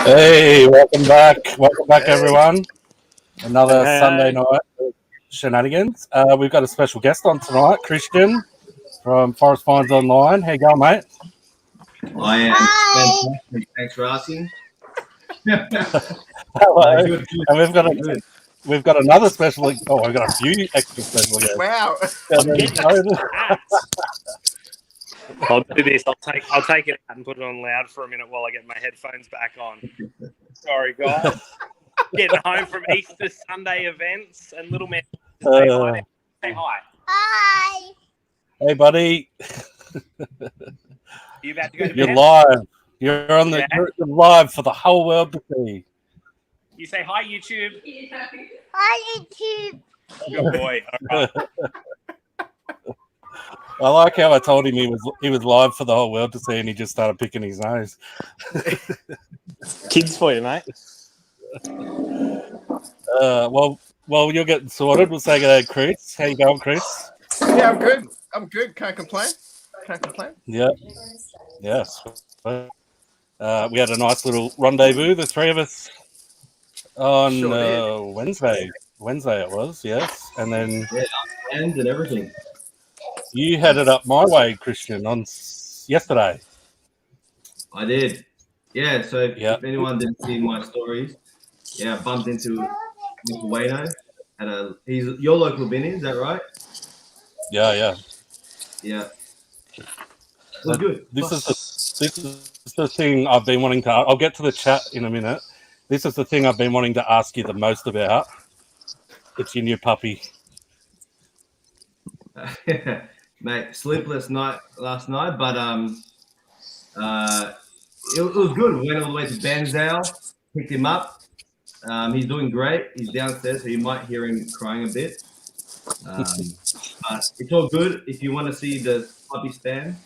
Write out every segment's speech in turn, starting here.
Hey, welcome back. Welcome back, everyone. Another Hey. Sunday night of shenanigans. We've got a special guest on tonight, Christian from Forest.Finds.Online. How you going, mate? I am fantastic. Thanks for asking. Hello. Good. And we've got another special. Oh, we've got a few extra special guests. Wow. I'll do this. I'll take it out and put it on loud for a minute while I get my headphones back on. Sorry, guys. Getting home from Easter Sunday events and little man. Say hi. Say hi. Hi. Hey, buddy. You about to go to You're bed? live. You're on the. You're live for the whole world to see. You say hi, YouTube. Hi, YouTube. Good boy. All right. I like how I told him he was live for the whole world to see, and he just started picking his nose. Kids for you, mate. Well, you're getting sorted. We'll say good day, Chris. How you going, Chris? Yeah, I'm good. Can't complain. Yeah. Yes. We had a nice little rendezvous, the three of us, on Wednesday. Wednesday it was, yes. And then And everything. you headed up my way, Christian, on yesterday. I did. Yeah, so if anyone didn't see my stories, I bumped into Wayno he's your local Benny, is that right? Yeah. Yeah. It was good. This is the thing I've been wanting to. I'll get to the chat in a minute. This is the thing I've been wanting to ask you the most about. It's your new puppy. Mate, sleepless night last night, but it was good. We went all the way to Banzhou, picked him up. He's doing great. He's downstairs, so you might hear him crying a bit. But it's all good. If you want to see the puppy stand,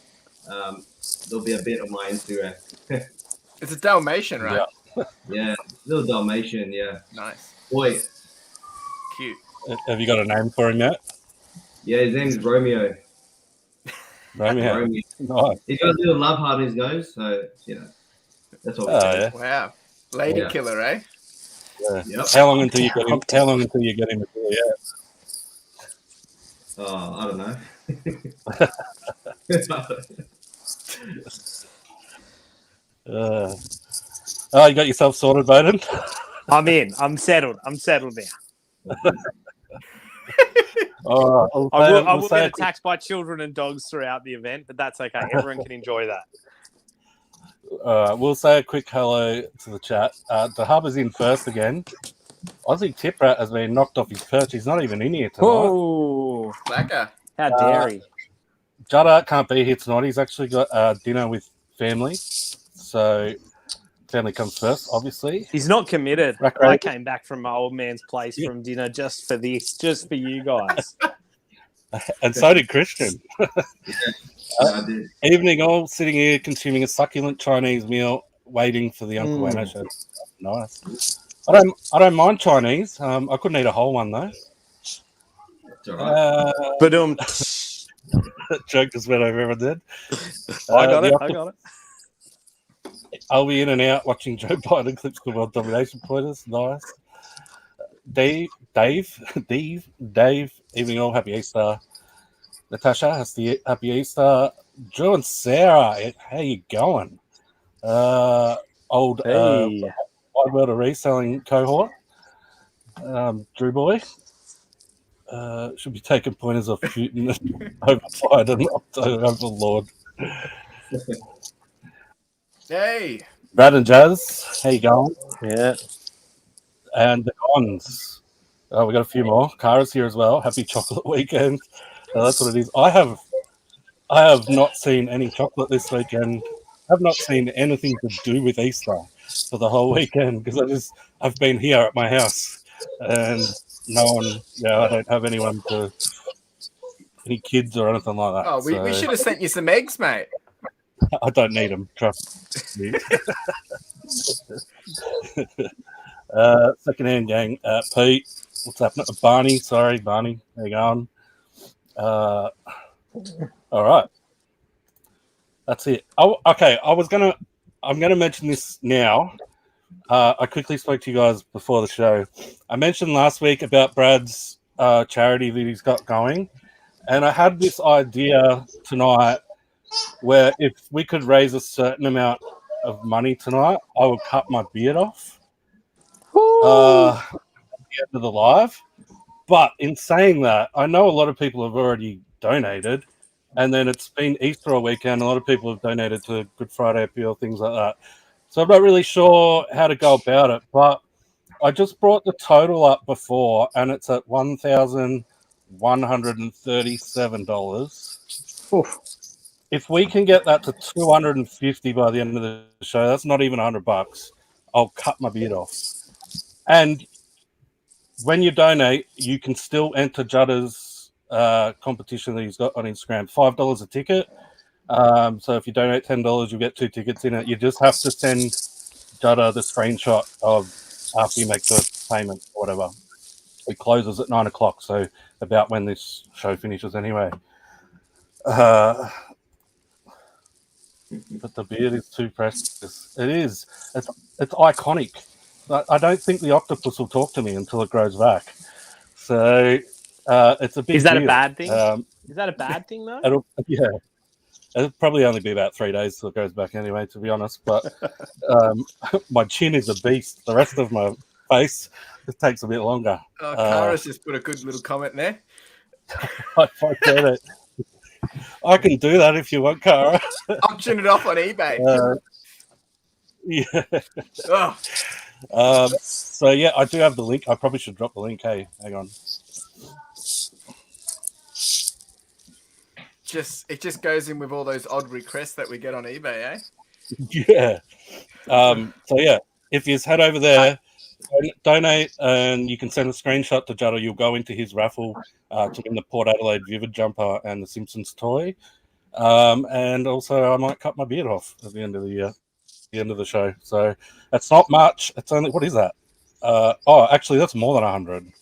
there'll be a bit on my Instagram. It's a Dalmatian, right? Yeah, little Dalmatian. Yeah, Nice. Boy, cute. Have you got a name for him yet? Yeah, his name is Romeo. Romeo. Nice. He's got a little love heart in his nose, so that's all. Yeah. Wow, lady killer, eh? Yeah. Yep. How long until you get him? How long until you get him? Oh, I don't know. You got yourself sorted, Bohdan? I'm in. I'm settled now. I will get attacked by children and dogs throughout the event, but that's okay. Everyone can enjoy that. We'll say a quick hello to the chat. The hub is in first again. Aussie Tiprat has been knocked off his perch. He's not even in here tonight. Oh, Blacker. How dare he? Judda can't be here tonight. He's actually got dinner with family. So family comes first, obviously. He's not committed. I came back from my old man's place from dinner just for this, just for you guys. And so did Christian. I did. Evening all, sitting here consuming a succulent Chinese meal, waiting for the Uncle Wayno show. Nice. I don't mind Chinese. I couldn't eat a whole one though. It's all right. But joke just went over everyone did. I got it. I'll be in and out watching Joe Biden clips of world domination pointers. Nice. Dave, evening all, happy Easter. Natasha, happy Easter. Drew and Sarah, how you going? Old Wide World of Reselling cohort. Drew boy. Should be taking pointers off shooting over Biden, over Lord. Hey. Brad and Jazz, how you going? Yeah. And the Cons. We got a few more. Kara's here as well. Happy chocolate weekend. That's what it is. I have not seen any chocolate this weekend. I've not seen anything to do with Easter for the whole weekend because I've been here at my house and no one. Yeah, I don't have anyone any kids or anything like that. Oh, we should have sent you some eggs, mate. I don't need them. Trust me. Secondhand gang. Pete, what's happening? Barney, sorry, Barney. How you going? All right. That's it. I'm gonna mention this now I quickly spoke to you guys before the show. I mentioned last week about Brad's charity that he's got going, and I had this idea tonight where if we could raise a certain amount of money tonight, I would cut my beard off at the end of the live. But in saying that, I know a lot of people have already donated, and then it's been Easter weekend. A lot of people have donated to Good Friday Appeal, things like that. So I'm not really sure how to go about it, but I just brought the total up before, and it's at $1,137. If we can get that to 250 by the end of the show, that's not even $100. I'll cut my beard off. And when you donate, you can still enter Judda's competition that he's got on Instagram. $5 a ticket. So if you donate $10, you'll get 2 tickets in it. You just have to send Judda the screenshot of after you make the payment or whatever. It closes at 9 o'clock, so about when this show finishes anyway. But the beard is too precious. It is. It's iconic. I don't think the octopus will talk to me until it grows back. So it's a big Is that deal. a bad thing? Is that a bad thing though? It'll probably only be about 3 days till it goes back anyway, to be honest. But my chin is a beast. The rest of my face, it takes a bit longer. Kara's just put a good little comment there. I get it. I can do that if you want, Kara. Auction it off on eBay. Yeah. Oh. So yeah, I do have the link. I probably should drop the link. Hey, hang on. It just goes in with all those odd requests that we get on eBay, eh? Yeah. So yeah, if you head over there, donate, and you can send a screenshot to Judda. You'll go into his raffle to win the Port Adelaide Vivid jumper and the Simpsons toy. And also, I might cut my beard off at the end of the show. So that's not much. It's only, what is that? Actually, that's more than 100.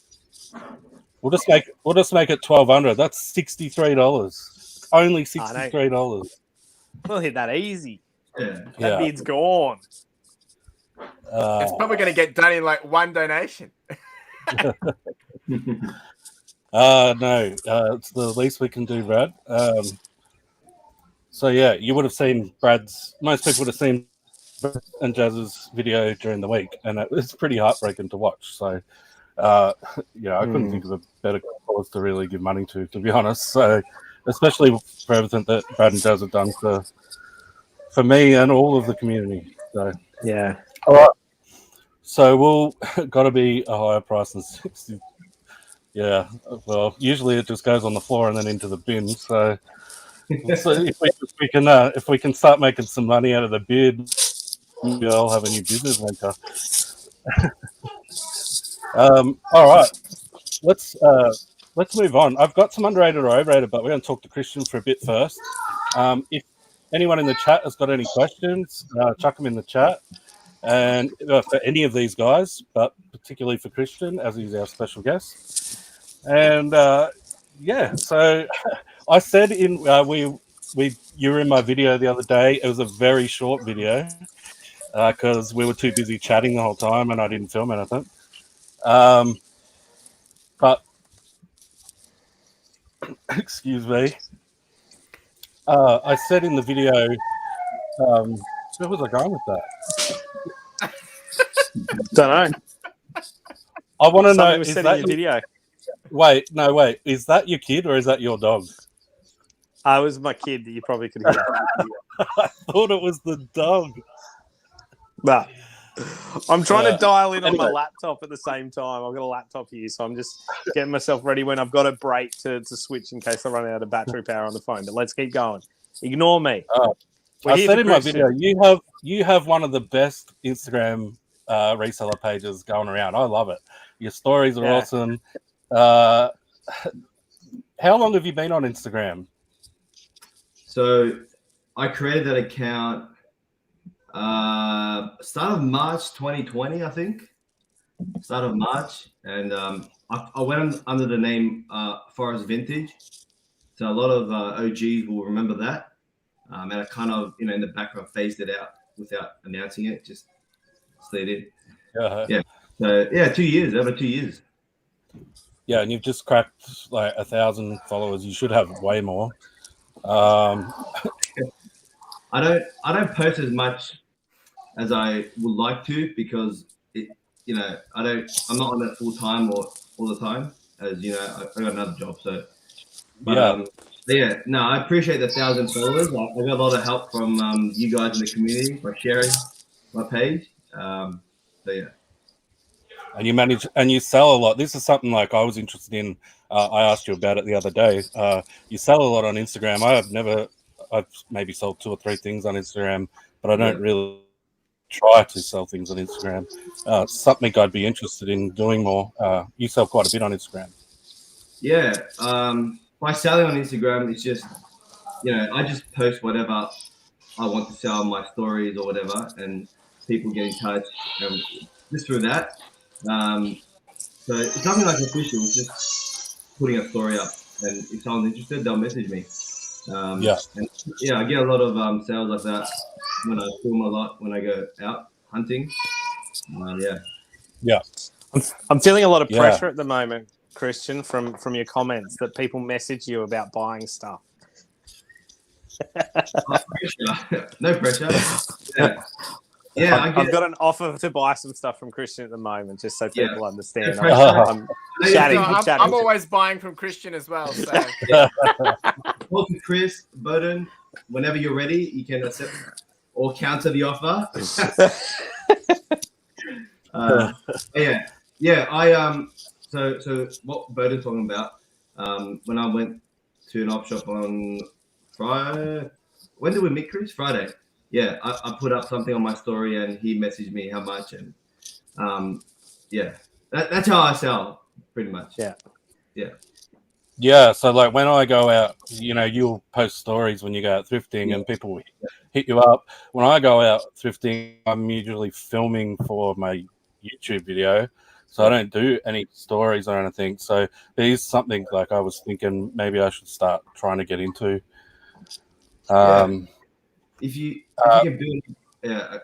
We'll just make it $1,200. That's $63. Only $63. We'll hit that easy. Yeah. That beard's gone. It's probably going to get done in like one donation. No, it's the least we can do, Brad. So yeah, you would have seen most people would have seen Brad and Jazz's video during the week, and it was pretty heartbreaking to watch. So I couldn't think of a better cause to really give money to be honest. So especially for everything that Brad and Jazz have done for me and all of the community. So yeah. All right. So we'll got to be a higher price than 60. Yeah. Well, usually it just goes on the floor and then into the bin. So if we can start making some money out of the beard, maybe I'll have a new business venture. All right. Let's move on. I've got some underrated or overrated, but we're going to talk to Christian for a bit first. If anyone in the chat has got any questions, chuck them in the chat. And for any of these guys, but particularly for Christian, as he's our special guest. And so I said you were in my video the other day. It was a very short video because we were too busy chatting the whole time and I didn't film anything. But excuse me. I said in the video, where was I going with that? Don't know. I want to know, was is said that in your video? Wait. Is that your kid or is that your dog? It was my kid that you probably could hear. I thought it was the dog. But I'm trying to dial in on my laptop at the same time. I've got a laptop here, so I'm just getting myself ready when I've got a break to switch in case I run out of battery power on the phone. But let's keep going. Ignore me. I said in my video, you have one of the best Instagram reseller pages going around. I love it. Your stories are awesome. How long have you been on Instagram? So I created that account start of March 2020, I think. Start of March. And I went under the name Forest Vintage. So a lot of OGs will remember that. And I kind of, in the background phased it out without announcing it, just slid in. Yeah. Yeah. So yeah, 2 years, over 2 years. Yeah, and you've just cracked like 1,000 followers. You should have way more. Um, I don't post as much as I would like to because I'm not on it full time or all the time, as you know, I got another job. So, but yeah. yeah, no, I appreciate the 1,000 followers. I got a lot of help from you guys in the community by sharing my page. So yeah. And you manage and you sell a lot. This is something like I was interested in. I asked you about it the other day. You sell a lot on Instagram. I've maybe sold 2 or 3 things on Instagram, but I don't really try to sell things on Instagram. Something I'd be interested in doing more. You sell quite a bit on Instagram. Yeah. By selling on Instagram, it's just, I just post whatever I want to sell, my stories or whatever, and people get in touch just through that. So it's nothing like official. It's just putting a story up, and if someone's interested, they'll message me. Yeah. And yeah, I get a lot of sales like that when I film a lot when I go out hunting. Yeah. Yeah. I'm feeling a lot of pressure at the moment, Christian, from your comments that people message you about buying stuff. No pressure. Yeah. Yeah, I've got an offer to buy some stuff from Christian at the moment, just so people understand. No I'm chatting. I'm always buying from Christian as well. So. Talk to Chris, Bohdan, whenever you're ready, you can accept or counter the offer. So what Bohdan's talking about? When I went to an op shop on Friday, when did we meet, Chris? Friday. Yeah, I put up something on my story and he messaged me how much, and that's how I sell pretty much. Yeah, so like when I go out, you'll post stories when you go out thrifting and people hit you up. When I go out thrifting, I'm usually filming for my YouTube video, so I don't do any stories or anything. So it is something like I was thinking maybe I should start trying to get into. If you can build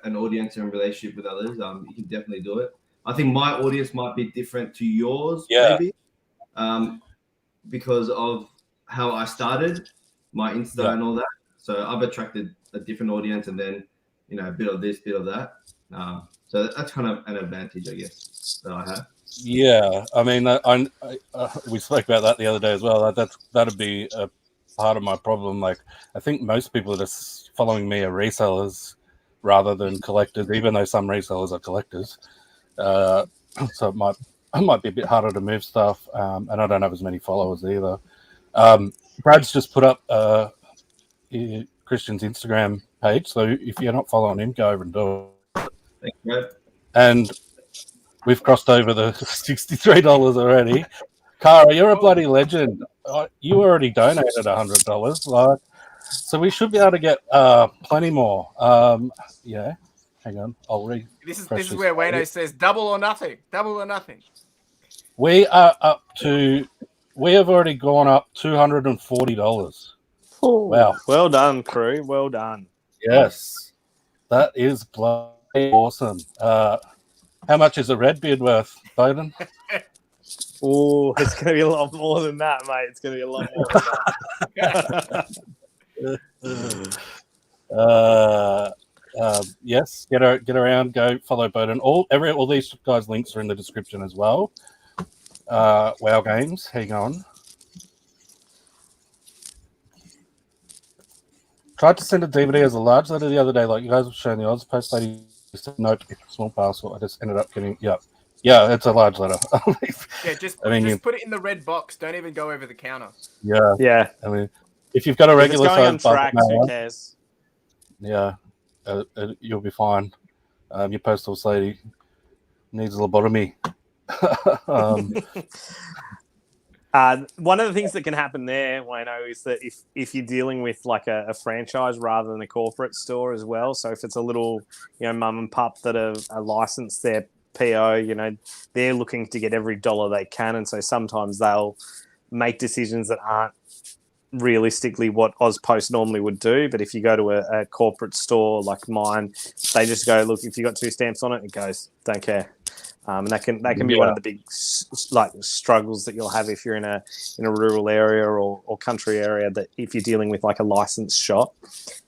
an audience and relationship with others, you can definitely do it. I think my audience might be different to yours, maybe, because of how I started my Insta and all that. So I've attracted a different audience, and then a bit of this, bit of that. So that's kind of an advantage, I guess, that I have. Yeah, I mean, we spoke about that the other day as well. That'd be a part of my problem. Like, I think most people that are following me are resellers rather than collectors, even though some resellers are collectors. So it might be a bit harder to move stuff, and I don't have as many followers either. Brad's just put up Christian's Instagram page, so if you're not following him, go over and do it. Thanks, Brad. And we've crossed over the $63 already. Cara, you're a bloody legend. You already donated $100, so we should be able to get plenty more. Hang on, I'll read. This is where Wayno says double or nothing. Double or nothing. We are up to. We have already gone up $240. Wow! Well done, crew. Well done. Yes, that is bloody awesome. How much is a red beard worth, Bohdan? Oh, it's going to be a lot more than that, mate. It's going to be a lot more than that. Yes, get around, go follow Bohdan. All these guys' links are in the description as well. Wow Games, hang on. Tried to send a DVD as a large letter the other day, like you guys were showing the Oz Post lady. Said nope, it's a small parcel. I just ended up getting yeah, it's a large letter. Just put it in the red box. Don't even go over the counter. Yeah. I mean, if you've got a regular size tracks, who cares? Yeah, you'll be fine. Your postal lady needs a lobotomy. One of the things that can happen there, Wayno, is that if you're dealing with like a franchise rather than a corporate store as well, so if it's a little mum and pup that are licensed their PO, they're looking to get every dollar they can, and so sometimes they'll make decisions that aren't realistically what AusPost normally would do. But if you go to a corporate store like mine, they just go, look, if you got 2 stamps on it, it goes. Don't care. And that can be one of the big struggles that you'll have if you're in a rural area or country area. That if you're dealing with like a licensed shop,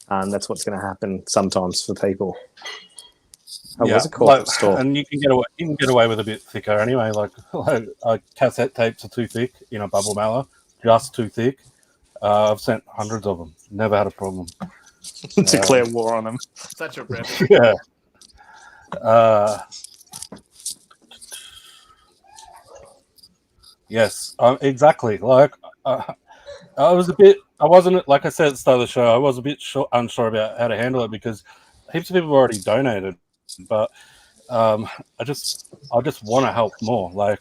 that's what's going to happen sometimes for people. It was a corporate store, and you can get away with a bit thicker anyway. Like cassette tapes are too thick in a bubble mailer, just too thick. I've sent hundreds of them. Never had a problem. Declare war on them. Such a rebel. Yeah. Yes, exactly. Like I wasn't, like I said at the start of the show, I was a bit unsure about how to handle it because heaps of people have already donated, but I just want to help more. Like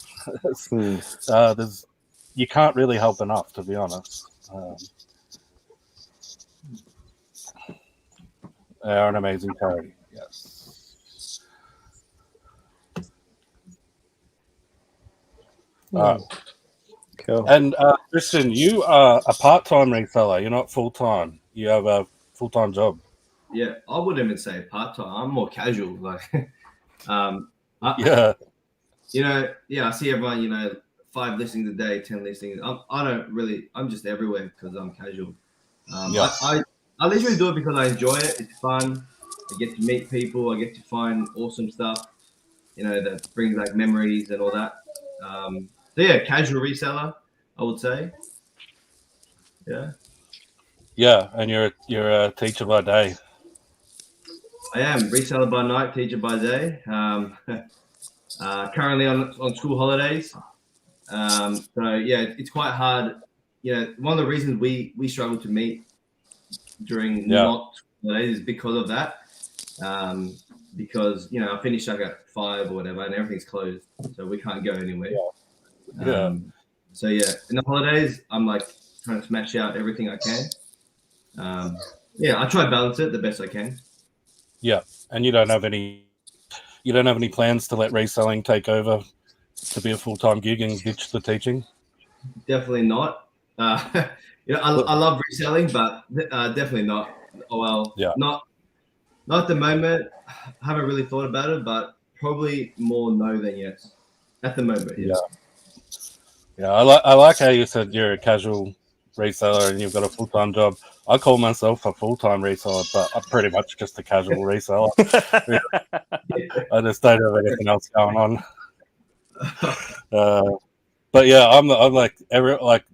you can't really help enough, to be honest. They are an amazing charity. Yes. Cool. And Christian, you are a part-time reseller. You're not full-time. You have a full-time job. Yeah, I wouldn't even say part-time. I'm more casual. Like, Yeah. I see everyone, 5 listings a day, 10 listings. I'm just everywhere because I'm casual. I literally do it because I enjoy it. It's fun. I get to meet people. I get to find awesome stuff, that brings back memories and all that. So yeah, casual reseller, I would say. Yeah. Yeah, and you're a teacher by day. I am reseller by night, teacher by day. Currently on school holidays. So yeah, it's quite hard. One of the reasons we struggle to meet during not holidays is because of that. Because I finish like at 5 or whatever, and everything's closed, so we can't go anywhere. So yeah, in the holidays, I'm like trying to smash out everything I can. I try to balance it the best I can. Yeah, and you don't have any plans to let reselling take over to be a full-time gig and ditch the teaching? Definitely not. I love reselling, but definitely not. Not at the moment. I haven't really thought about it, but probably more no than yes. At the moment, yes. Yeah. I like how you said you're a casual reseller and you've got a full-time job. I call myself a full-time reseller, but I'm pretty much just a casual reseller. I just don't have anything else going on. But yeah, I'm like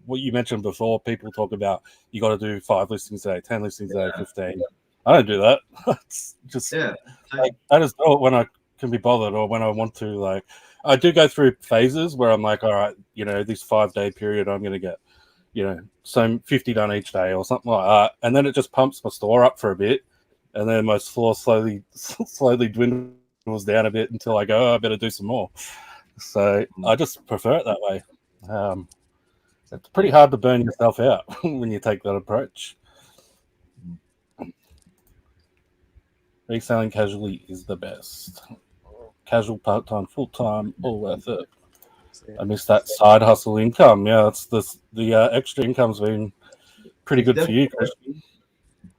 what you mentioned before. People talk about you got to do 5 listings a day, 10 listings a day, 15. I don't do that. It's just I just do it when I can be bothered or when I want to. Like I do go through phases where I'm like, all right, this 5-day period, I'm going to get, so 50 done each day or something like that, and then it just pumps my store up for a bit, and then my store slowly dwindles down a bit until I go, I better do some more. So I just prefer it that way. It's pretty hard to burn yourself out when you take that approach. Reselling casually is the best. Casual, part-time, full-time, all worth it. I miss that side hustle income. Yeah, it's the extra income's been pretty good for you, Christian.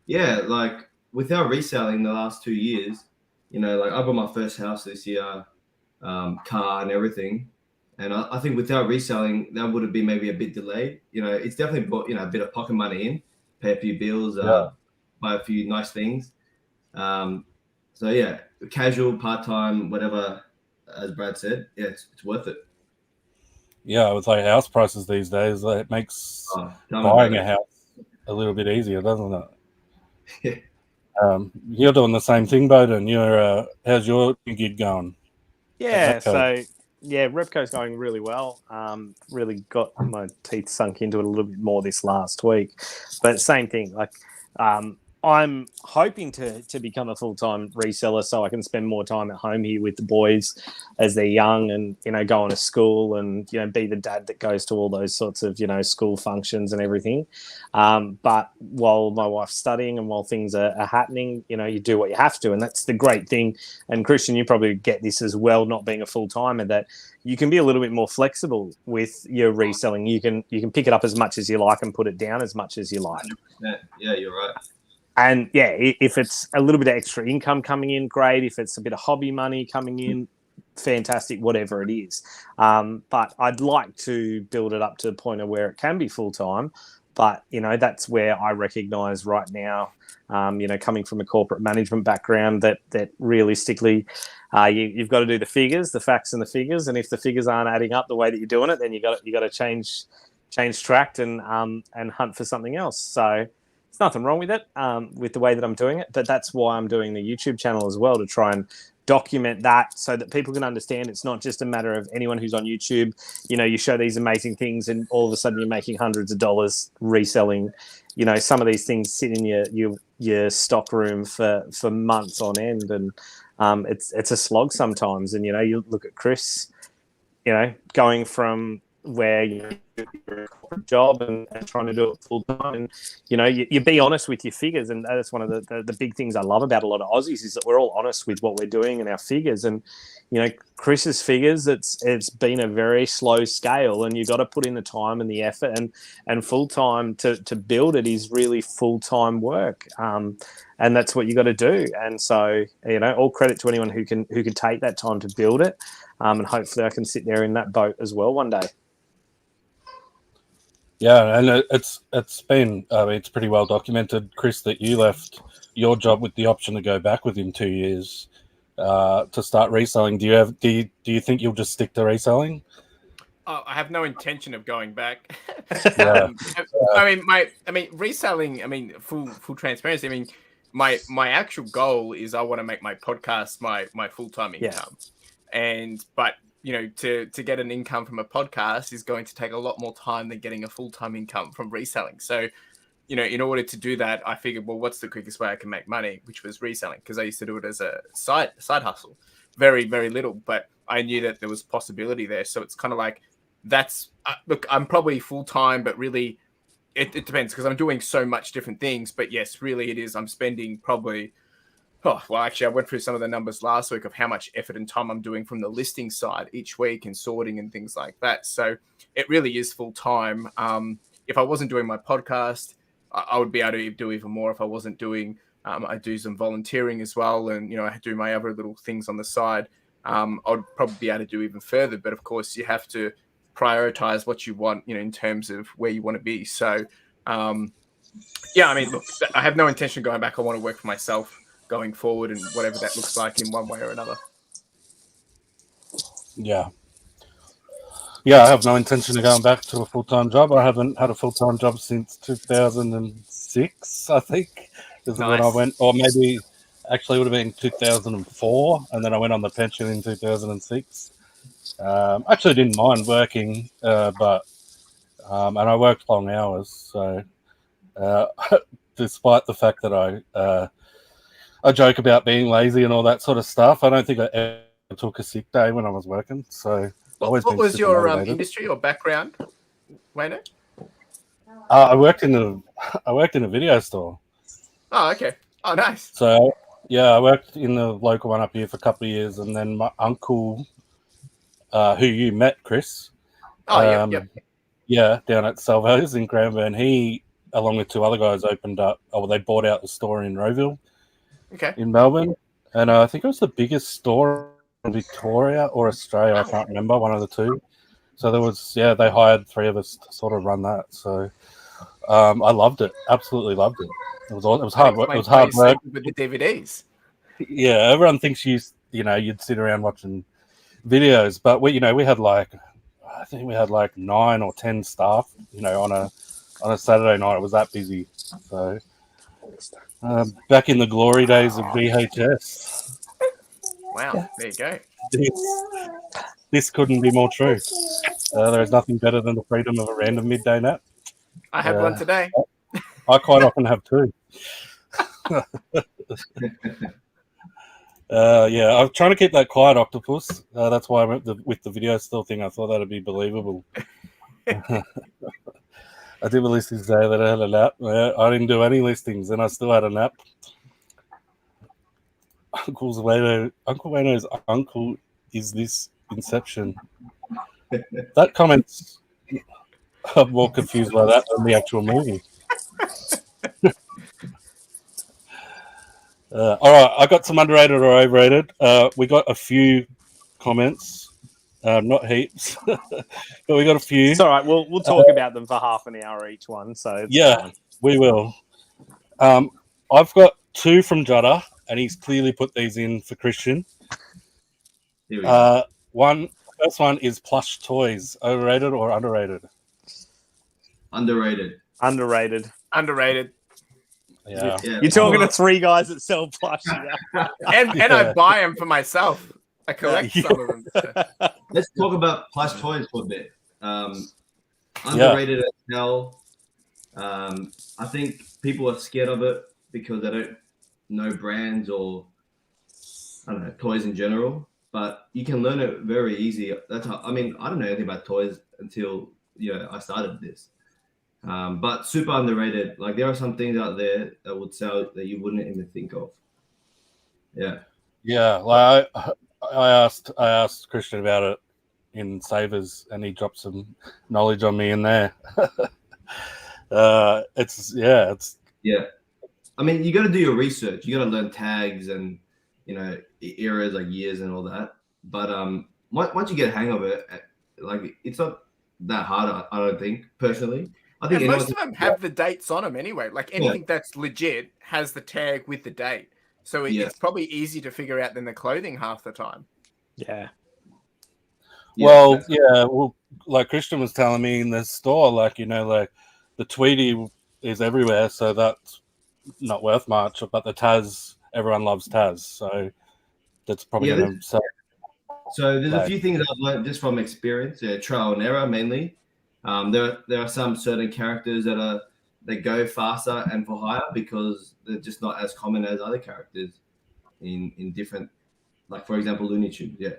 Yeah, like with our reselling the last 2 years, like I bought my first house this year, car and everything. And I think without reselling, that would have been maybe a bit delayed. It's definitely brought, a bit of pocket money in, pay a few bills, buy a few nice things. So yeah, casual, part-time, whatever, as Brad said, yeah, it's worth it. Yeah, with like house prices these days, it makes buying a house a little bit easier, doesn't it? You're doing the same thing, Bohdan. How's your gig going? Yeah, so Repco's going really well. Really got my teeth sunk into it a little bit more this last week. But same thing, like I'm hoping to become a full-time reseller so I can spend more time at home here with the boys as they're young and, go to school and, be the dad that goes to all those sorts of, school functions and everything. But while my wife's studying and while things are happening, you do what you have to. And that's the great thing. And Christian, you probably get this as well, not being a full-timer, that you can be a little bit more flexible with your reselling. You can pick it up as much as you like and put it down as much as you like. Yeah, you're right. And yeah, if it's a little bit of extra income coming in, great. If it's a bit of hobby money coming in, fantastic, whatever it is. But I'd like to build it up to the point of where it can be full-time. But, that's where I recognise right now, coming from a corporate management background, that realistically you've got to do the figures, the facts and the figures. And if the figures aren't adding up the way that you're doing it, then you got to change track and hunt for something else. So there's nothing wrong with it, with the way that I'm doing it. But that's why I'm doing the YouTube channel as well, to try and document that so that people can understand it's not just a matter of anyone who's on YouTube. You show these amazing things and all of a sudden you're making hundreds of dollars reselling. Some of these things sit in your stock room for months on end, and it's a slog sometimes. And you look at Chris, going from where you're a corporate job and trying to do it full time, and you be honest with your figures, and that's one of the big things I love about a lot of Aussies, is that we're all honest with what we're doing and our figures. And Chris's figures, it's been a very slow scale, and you've got to put in the time and the effort, and full time to build it is really full time work, and that's what you got to do. And so all credit to anyone who can take that time to build it, and hopefully I can sit there in that boat as well one day. Yeah, and it's been it's pretty well documented, Chris, that you left your job with the option to go back within 2 years to start reselling. Do you think you'll just stick to reselling? Oh, I have no intention of going back. Yeah. Reselling. Full transparency. My actual goal is I want to make my podcast my full-time income, but to get an income from a podcast is going to take a lot more time than getting a full-time income from reselling. So, in order to do that, I figured, well, what's the quickest way I can make money, which was reselling, because I used to do it as a side hustle, very, very little, but I knew that there was possibility there. So it's kind of like, look, I'm probably full-time, but really it depends, because I'm doing so much different things. But yes, really it is. I'm spending probably, actually, I went through some of the numbers last week of how much effort and time I'm doing from the listing side each week and sorting and things like that. So it really is full time. If I wasn't doing my podcast, I would be able to do even more. If I wasn't doing, I do some volunteering as well. And, I do my other little things on the side. I'd probably be able to do even further. But of course, you have to prioritize what you want, in terms of where you want to be. So, look, I have no intention of going back. I want to work for myself going forward, and whatever that looks like in one way or another. Yeah, I have no intention of going back to a full-time job. I haven't had a full-time job since 2006, I think, is when I went, or maybe actually it would have been 2004, and then I went on the pension in 2006. Actually didn't mind working, but and I worked long hours, so despite the fact that I joke about being lazy and all that sort of stuff, I don't think I ever took a sick day when I was working. So what was your industry or background, Wayno? I worked in a video store. Oh, okay. Oh, nice. So yeah, I worked in the local one up here for a couple of years, and then my uncle, who you met, Chris. Yep. Yeah, down at Salvo's in Cranbourne, he, along with two other guys, opened up. They bought out the store in Rowville. Okay. In Melbourne, and I think it was the biggest store in Victoria or Australia. I can't remember, one of the two. So there was, they hired three of us to sort of run that. So I loved it, absolutely loved it. It was hard work. It was hard work with the DVDs. Yeah, everyone thinks you'd sit around watching videos, but we had I think we had 9 or 10 staff. On a Saturday night, it was that busy. So. Back in the glory days of VHS. Wow, there you go. This couldn't be more true. There is nothing better than the freedom of a random midday nap. I have one today. I quite often have two. Yeah, I'm trying to keep that quiet, Octopus. That's why I went with the video still thing. I thought that'd be believable. I did a listing today that I had a nap. I didn't do any listings, and I still had a nap. Uncle Wayno's uncle is this Inception. That comment's I'm more confused by that than the actual movie. All right, I got some underrated or overrated. We got a few comments, not heaps, but we got a few. It's all right. We'll talk about them for half an hour each one. So it's fine. We will. I've got two from Judder, and he's clearly put these in for Christian. Here we go. First one is plush toys. Overrated or underrated? Underrated. Underrated. Yeah. You're talking to three guys that sell plush. And I buy them for myself. I collect some of them. Let's talk about plush toys for a bit. Underrated as hell. I think people are scared of it because they don't know brands or I don't know toys in general. But you can learn it very easy. That's how, I mean, I don't know anything about toys until I started this. But super underrated. Like there are some things out there that would sell that you wouldn't even think of. Yeah. Yeah. Like I asked Christian about it in Savers, and he dropped some knowledge on me in there. It's. Yeah. I mean, you got to do your research. You got to learn tags and eras like years and all that. But once you get a hang of it, like it's not that hard. I don't think personally. I think most of them have the dates on them anyway. Like anything that's legit has the tag with the date. So it's probably easy to figure out than the clothing half the time. Yeah. Well, like Christian was telling me in the store, like the Tweety is everywhere, so that's not worth much. But the Taz, everyone loves Taz, so that's probably going to sell. So there's a few things I've learned just from experience, trial and error mainly. There are some certain characters that go faster and for higher because they're just not as common as other characters in different, like for example, Looney Tunes. Yeah.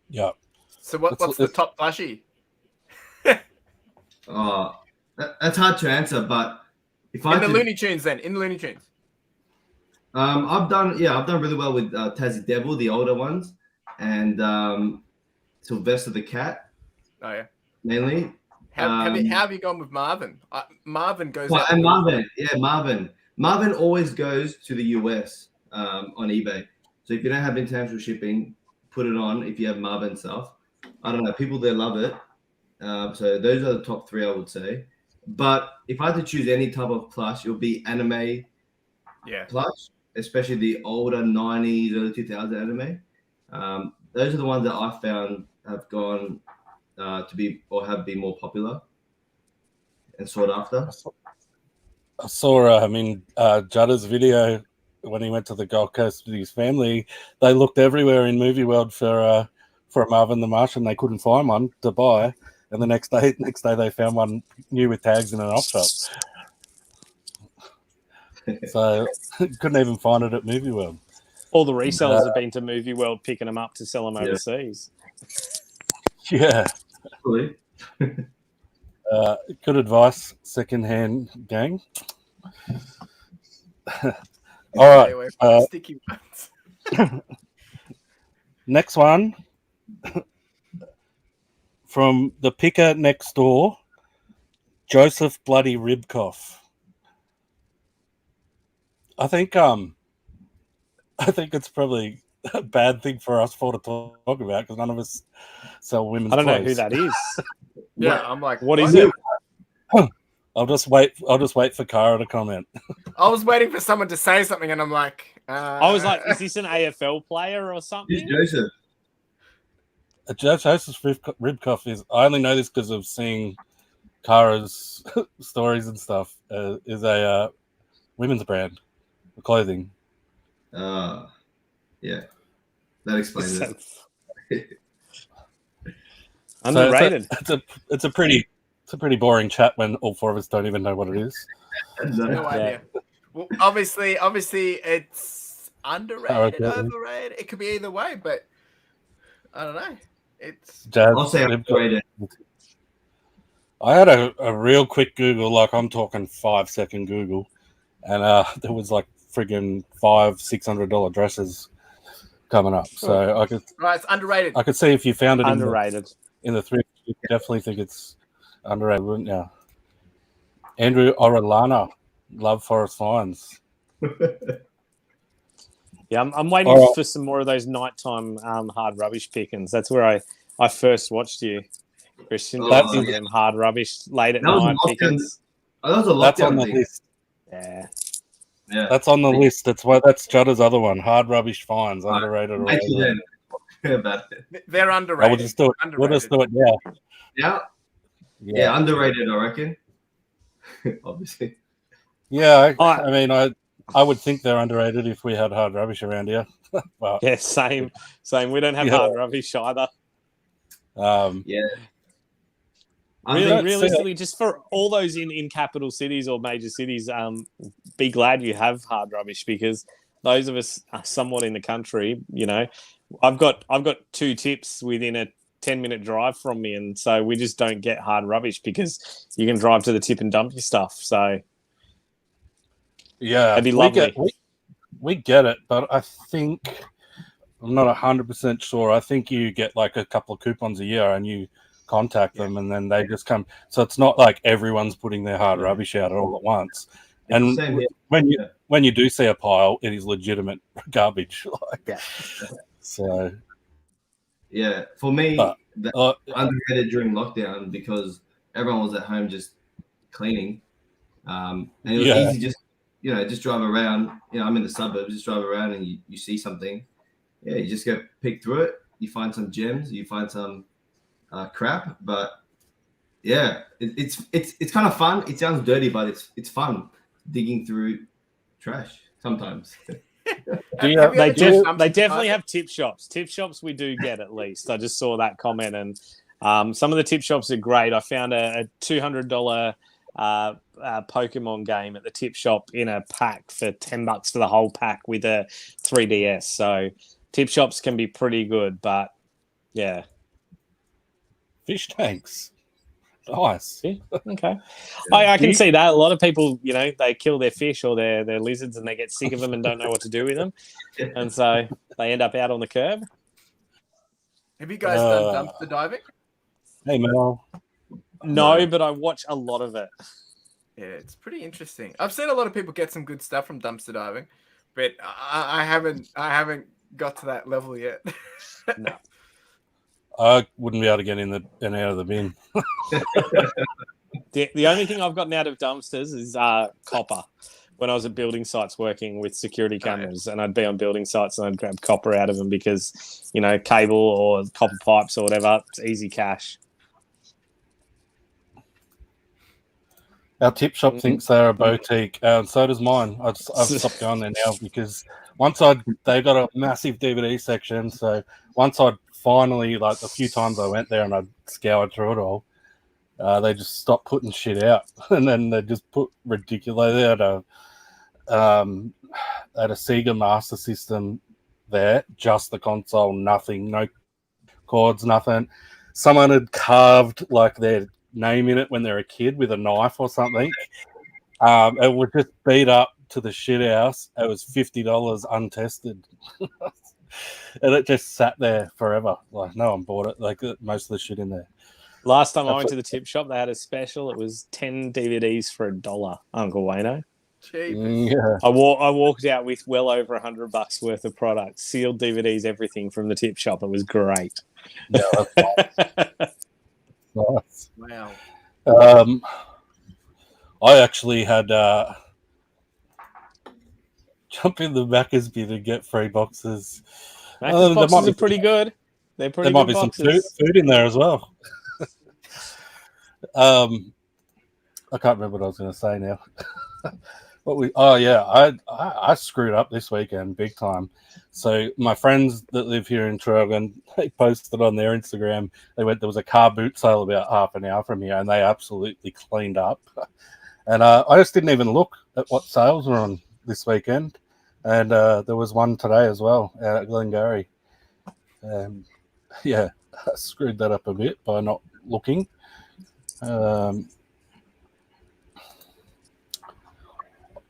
Yeah. So what's the top plushie? That's hard to answer, but Looney Tunes, I've done really well with Tassie Devil, the older ones, and Sylvester the Cat. Oh yeah. Mainly. How have you gone with Marvin? Marvin goes. And Marvin. Marvin always goes to the US on eBay. So if you don't have international shipping, put it on. If you have Marvin stuff, I don't know. People there love it. So those are the top three, I would say. But if I had to choose any type of plush, it would be anime. Plush, especially the older 90s, early 2000s anime. Those are the ones that I found have gone to be or have been more popular and sought after. I saw Judder's video when he went to the Gold Coast with his family. They looked everywhere in Movie World for a Marvin the Martian. They couldn't find one to buy, and the next day they found one new with tags in an op shop. So couldn't even find it at Movie World. All the resellers have been to Movie World picking them up to sell them overseas. Yeah. Really? Good advice, secondhand gang. All right. Sticky ones. Next one from the picker next door, Joseph Bloody Ribkoff. I think it's probably a bad thing for us four to talk about because none of us sell women's clothes. I don't know who that is. Yeah, I'm like, what is it? I'll just wait for Cara to comment. I was waiting for someone to say something, and I'm like, I was like, is this an AFL player or something? Who's Joseph? Joseph Ribkoff is. I only know this because of seeing Cara's stories and stuff. Is a women's brand for clothing. Yeah, that explains it. Underrated. So it's a pretty boring chat when all four of us don't even know what it is. no idea. Well, obviously, it's underrated, Okay. overrated. It could be either way, but I don't know. It's Jazz, I'll say we've got- underrated. I had a real quick Google, like I'm talking 5-second Google, and there was like friggin' $500-$600 dresses coming up. So I could right. It's underrated. see if you found it Underrated. in the thrift. You definitely think it's underrated, wouldn't you? Andrew Orellana, love Forest Finds. Yeah, I'm waiting All right. for some more of those nighttime hard rubbish pickings. That's where I first watched you, Christian. Oh, That's yeah. them hard rubbish late at That was a night lockdown. pickings. Oh, that was a That's on lockdown the thing. list. Yeah. Yeah. That's on the list. That's Judder's other one. Hard rubbish finds, Right. underrated or Wait till overrated. then. About it. They're I underrated. will just do it. We'll just do it now. Yeah, underrated, I reckon. Obviously. Yeah, I- I mean, I would think they're underrated if we had hard rubbish around here. But Yeah, same. We don't have Yeah. hard rubbish either. Yeah. I Really, think- realistically, just for all those in capital cities or major cities, be glad you have hard rubbish, because those of us are somewhat in the country, I've got 2 tips within a 10-minute drive from me, and so we just don't get hard rubbish because you can drive to the tip and dump your stuff. So yeah, that'd be lovely. We get it, but I think I'm not 100% sure. I think you get like a couple of coupons a year, and you contact them, and then they just come. So it's not like everyone's putting their hard rubbish out all at once. It's And the same here. when you do see a pile, it is legitimate garbage. Yeah. So Yeah, for me, But- underrated during lockdown because everyone was at home just cleaning, and it was Yeah. easy just drive around. I'm in the suburbs, just drive around and you see something. Yeah, you just go pick through it. You find some gems, you find some crap, but yeah, it's kind of fun. It sounds dirty, but it's fun digging through trash sometimes. They definitely have tip shops. Tip shops we do get at least. I just saw that comment, and some of the tip shops are great. I found a $200 Pokemon game at the tip shop in a pack for $10 for the whole pack with a 3DS. So tip shops can be pretty good, but yeah. fish tanks, nice. Yeah, okay. I can see that. A lot of people, they kill their fish or their lizards and they get sick of them and don't know what to do with them. And so they end up out on the curb. Have you guys done dumpster diving? Hey Mel. No, but I watch a lot of it. Yeah, it's pretty interesting. I've seen a lot of people get some good stuff from dumpster diving, but I haven't got to that level yet. No. I wouldn't be able to get in and out of the bin. The only thing I've gotten out of dumpsters is copper. When I was at building sites working with security cameras, and I'd be on building sites and I'd grab copper out of them because, cable or copper pipes or whatever, it's easy cash. Our tip shop thinks they're a boutique, and so does mine. I've stopped going there now because they got a massive DVD section. So once I'd finally, like a few times I went there and I'd scoured through it all, they just stopped putting shit out, and then they just put ridiculous. They had a Sega Master System there, just the console, nothing, no cords, nothing. Someone had carved like their name in it when they're a kid with a knife or something. It was just beat up to the shit house. It was $50 untested. And it just sat there forever. Like, no one bought it. Like, most of the shit in there. Last time I went to the tip shop, they had a special. It was 10 DVDs for $1, Uncle Wayno. Yeah. I walked out with well over $100 worth of products, sealed DVDs, everything from the tip shop. It was great. Yeah, that's nice. Wow. I actually had jump in the Macca's bin and get free boxes. Macca's boxes are pretty good. They're pretty There might good be boxes. some food in there as well. I can't remember what I was going to say now. I screwed up this weekend big time. So my friends that live here in Traralgon, they posted on their Instagram. There was a car boot sale about half an hour from here, and they absolutely cleaned up. And I just didn't even look at what sales were on this weekend. And there was one today as well out at Glengarry. Yeah, I screwed that up a bit by not looking.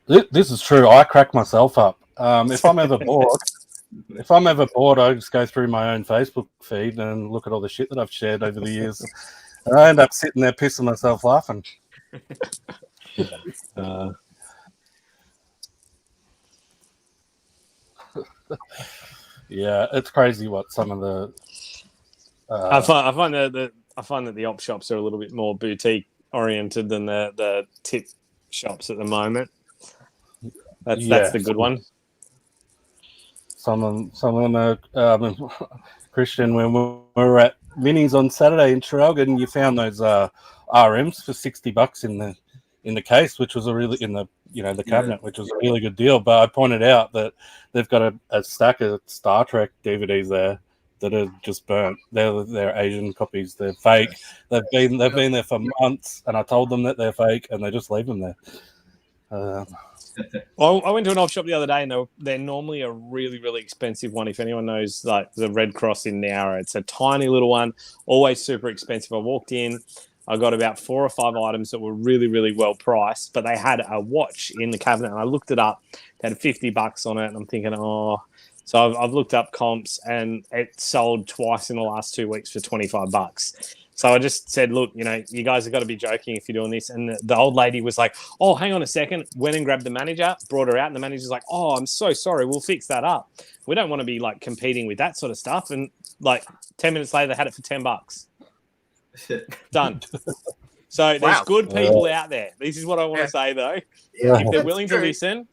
This is true. I crack myself up. If I'm ever bored, I just go through my own Facebook feed and look at all the shit that I've shared over the years. And I end up sitting there pissing myself laughing. Yeah, it's crazy what some of the. I find that the op shops are a little bit more boutique oriented than the tip shops at the moment. That's the good one. Some of them are Christian. When we were at Vinnie's on Saturday in Traralgon, you found those RMs for $60 in the case, which was a really the cabinet, which was a really good deal. But I pointed out that they've got a stack of Star Trek DVDs there that are just burnt. They're Asian copies. They're fake. They've been there for months, and I told them that they're fake, and they just leave them there. Well, I went to an op shop the other day, and they're normally a really, really expensive one. If anyone knows, like the Red Cross in Nowra, it's a tiny little one, always super expensive. I walked in, I got about 4 or 5 items that were really, really well priced, but they had a watch in the cabinet, and I looked it up. They had $50 on it, and I'm thinking, So I've looked up comps, and it sold twice in the last 2 weeks for $25. So I just said, look, you guys have got to be joking if you're doing this. And the old lady was like, oh, hang on a second. Went and grabbed the manager, brought her out. And the manager's like, oh, I'm so sorry. We'll fix that up. We don't want to be like competing with that sort of stuff. And like 10 minutes later, they had it for $10. Done. So there's good people out there. This is what I want to say, though. Yeah. If they're willing to listen,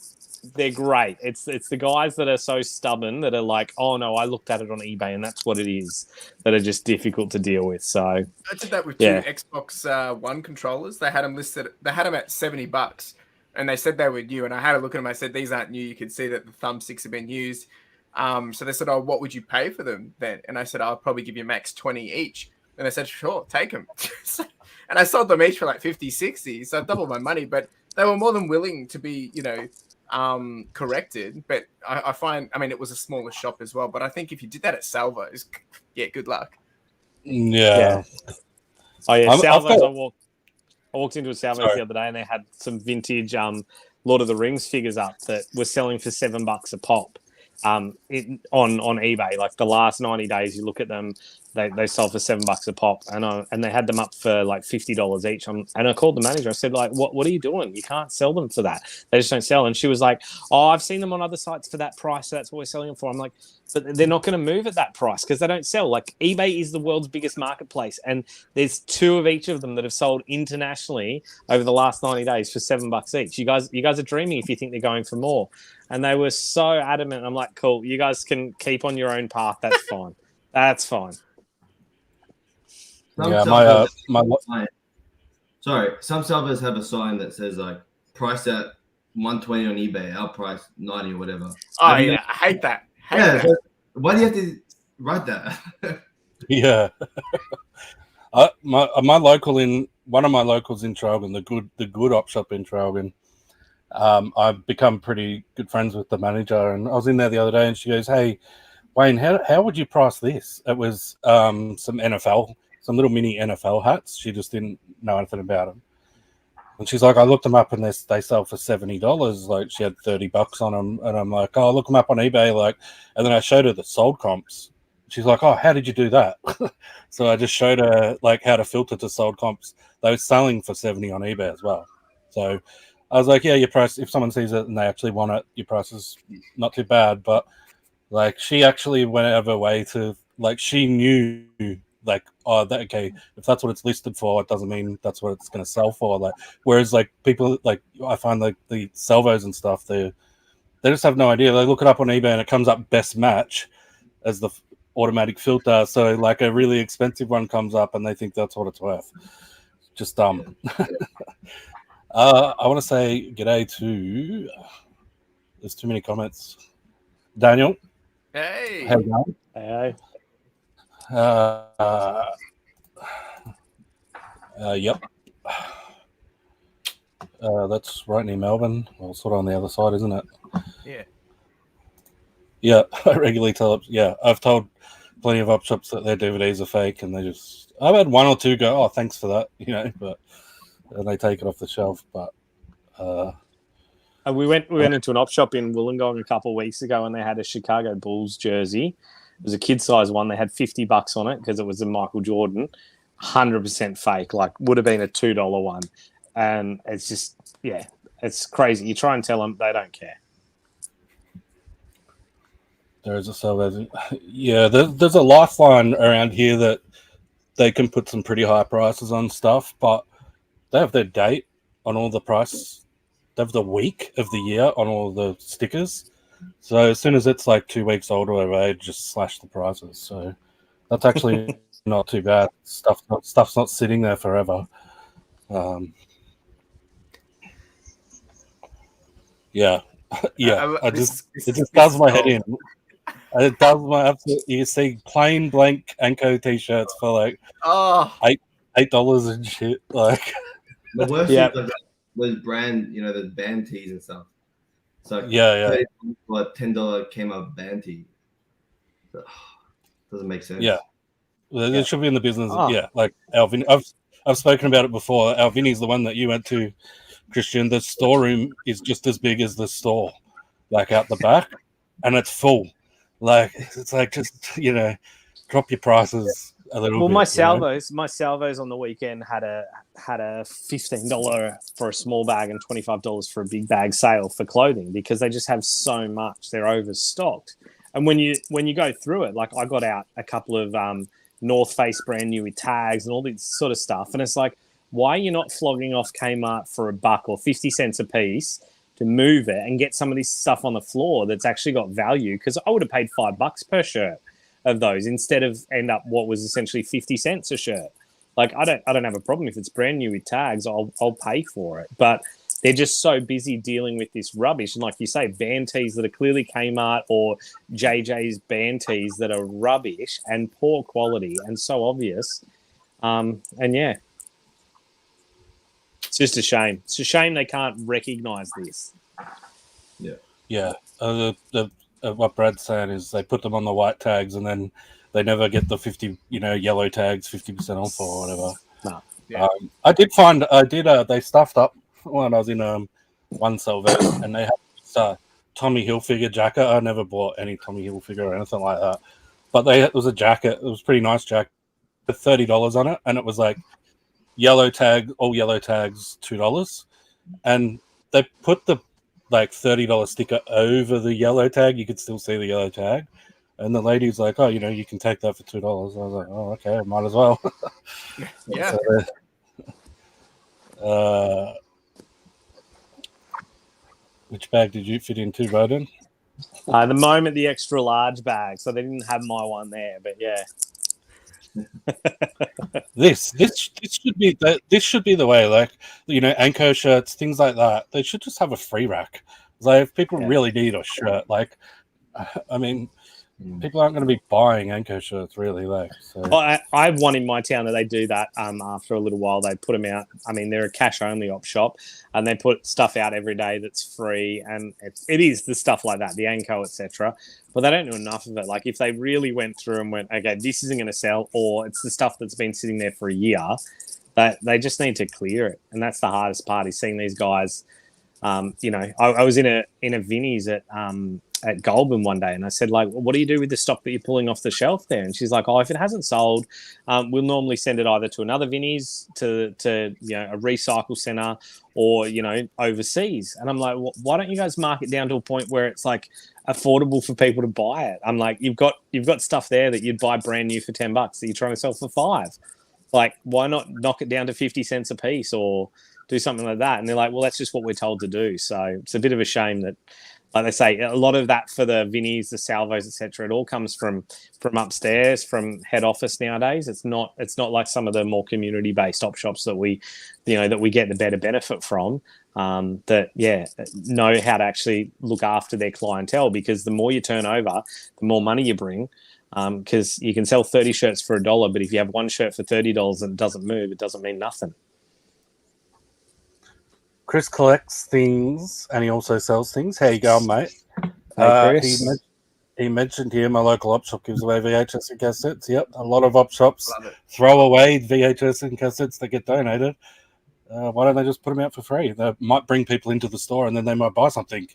they're great. It's the guys that are so stubborn that are like, oh no, I looked at it on eBay and that's what it is, that are just difficult to deal with. So I did that with 2 Xbox One controllers. They had them listed. They had them at $70, and they said they were new. And I had a look at them. I said, these aren't new. You can see that the thumbsticks have been used. So they said, oh, what would you pay for them then? And I said, I'll probably give you max 20 each. And they said, sure, take them. And I sold them each for like 50, 60. So I doubled my money, but they were more than willing to be, corrected. But I find, it was a smaller shop as well. But I think if you did that at Salvo's, good luck. Yeah. Oh yeah, Salvo's. I walked into a Salvo's the other day, and they had some vintage Lord of the Rings figures up that were selling for $7 a pop. On eBay, like the last 90 days, you look at them, they sold for $7 a pop, and they had them up for like $50 each. And I called the manager. I said, like, what are you doing? You can't sell them for that. They just don't sell. And she was like, oh, I've seen them on other sites for that price. So that's what we're selling them for. I'm like, but they're not going to move at that price because they don't sell. Like eBay is the world's biggest marketplace, and there's 2 of each of them that have sold internationally over the last 90 days for $7 each. You guys are dreaming if you think they're going for more. And they were so adamant. I'm like, cool, you guys can keep on your own path. That's fine. That's fine. Some sellers have a sign that says like price at $120 on eBay, our price $90 or whatever. Oh yeah, I hate that. Why do you have to write that? Yeah. My local one of my locals in Traralgon, the good op shop in Traralgon. I've become pretty good friends with the manager, and I was in there the other day, and she goes, "Hey, Wayne, how would you price this?" It was some little mini NFL hats. She just didn't know anything about them, and she's like, "I looked them up, and they sell for $70." Like she had $30 on them, and I'm like, "Oh, look them up on eBay." Like, and then I showed her the sold comps. She's like, "Oh, how did you do that?" So I just showed her like how to filter to sold comps. They were selling for $70 on eBay as well. So I was like, yeah, your price, if someone sees it and they actually want it, your price is not too bad. But like she actually went out of her way to, like, she knew like, okay, if that's what it's listed for, it doesn't mean that's what it's going to sell for. Like, whereas like people, like I find like the Salvos and stuff, they just have no idea. They look it up on eBay and it comes up best match as the automatic filter. So like a really expensive one comes up and they think that's what it's worth. Just dumb. I want to say g'day to. There's too many comments. Daniel. Hey. How you going? Hey. Yep. That's right near Melbourne. Well, sort of on the other side, isn't it? Yeah. Yeah, I regularly tell it. Yeah, I've told plenty of op shops that their DVDs are fake, and they just. I've had one or two go, "Oh, thanks for that," but and they take it off the shelf. But we went into an op shop in Wollongong a couple of weeks ago, and they had a Chicago Bulls jersey. It was a kid size one. They had $50 on it because it was a Michael Jordan, 100% fake. Like would have been a $2 one, and it's just it's crazy. You try and tell them, they don't care. there is a salvation. Yeah, there's a lifeline around here that they can put some pretty high prices on stuff, but they have their date on all the price. They have the week of the year on all the stickers. So as soon as it's like 2 weeks old or whatever, they just slash the prices. So that's actually not too bad. Stuff's not sitting there forever. Yeah. It just does my head in. It does my absolute. You see plain blank Anko t-shirts for like $8 and shit. Like the worst is like those brand, those band tees and stuff. So like $10 came up band tee. So, doesn't make sense. Yeah, it should be in the business. Yeah, like Alvin. I've spoken about it before. Alvini's the one that you went to, Christian. The storeroom is just as big as the store, like out the back, and it's full. Like it's like just drop your prices a little bit. Well, my salvos on the weekend had a $15 for a small bag and $25 for a big bag sale for clothing because they just have so much. They're overstocked. And when you go through it, like I got out a couple of North Face brand new with tags and all this sort of stuff, and it's like, why are you not flogging off Kmart for $1 or 50 cents a piece to move it and get some of this stuff on the floor that's actually got value? Because I would have paid $5 per shirt of those instead of end up what was essentially 50 cents a shirt. Like I don't have a problem if it's brand new with tags. I'll pay for it, but they're just so busy dealing with this rubbish. And like you say, band tees that are clearly Kmart or JJ's band tees that are rubbish and poor quality and so obvious. And yeah, it's just a shame. It's a shame they can't recognize this. Yeah. What Brad's saying is they put them on the white tags and then they never get the 50, yellow tags, 50% off or whatever. No. Yeah. They stuffed up when I was in one Salvo and they had this Tommy Hilfiger jacket. I never bought any Tommy Hilfiger or anything like that, but it was a jacket. It was a pretty nice jacket with $30 on it, and it was like all yellow tags, $2, and they put the like $30 sticker over the yellow tag. You could still see the yellow tag, and the lady's like, "Oh, you can take that for $2." I was like, "Oh, okay, I might as well." Yeah. So, which bag did you fit into, Bohdan? At the moment, the extra large bag, so they didn't have my one there, but yeah. This should be the way. Like Anko shirts, things like that. They should just have a free rack. Like if people really need a shirt, like I mean, people aren't going to be buying Anko shirts really. Like so. I have one in my town that they do that. After a little while, they put them out. I mean, they're a cash only op shop, and they put stuff out every day that's free, and it is the stuff like that, the Anko, etc. But they don't do enough of it. Like if they really went through and went, okay, this isn't going to sell, or it's the stuff that's been sitting there for a year, that they just need to clear it, and that's the hardest part. Is seeing these guys. I was in a Vinnie's at Goulburn one day, and I said, like, what do you do with the stock that you're pulling off the shelf there? And she's like, oh, if it hasn't sold, we'll normally send it either to another Vinnie's, to a recycle center, or overseas. And I'm like, well, why don't you guys mark it down to a point where it's like affordable for people to buy it? I'm like, you've got stuff there that you'd buy brand new for $10 that you're trying to sell for $5. Like, why not knock it down to 50 cents a piece or do something like that? And they're like, well, that's just what we're told to do. So it's a bit of a shame that, like they say, a lot of that for the Vinnies, the Salvos, etc., it all comes from upstairs, from head office nowadays. It's not like some of the more community-based op shops that we get the better benefit from. That know how to actually look after their clientele, because the more you turn over, the more money you bring. Because you can sell 30 shirts for $1, but if you have one shirt for $30 and it doesn't move, it doesn't mean nothing. Chris collects things and he also sells things. How you going, mate? Hey, Chris. He mentioned here my local op shop gives away VHS and cassettes. Yep, a lot of op shops Love it. throw away VHS and cassettes that get donated. Why don't they just put them out for free? They might bring people into the store and then they might buy something.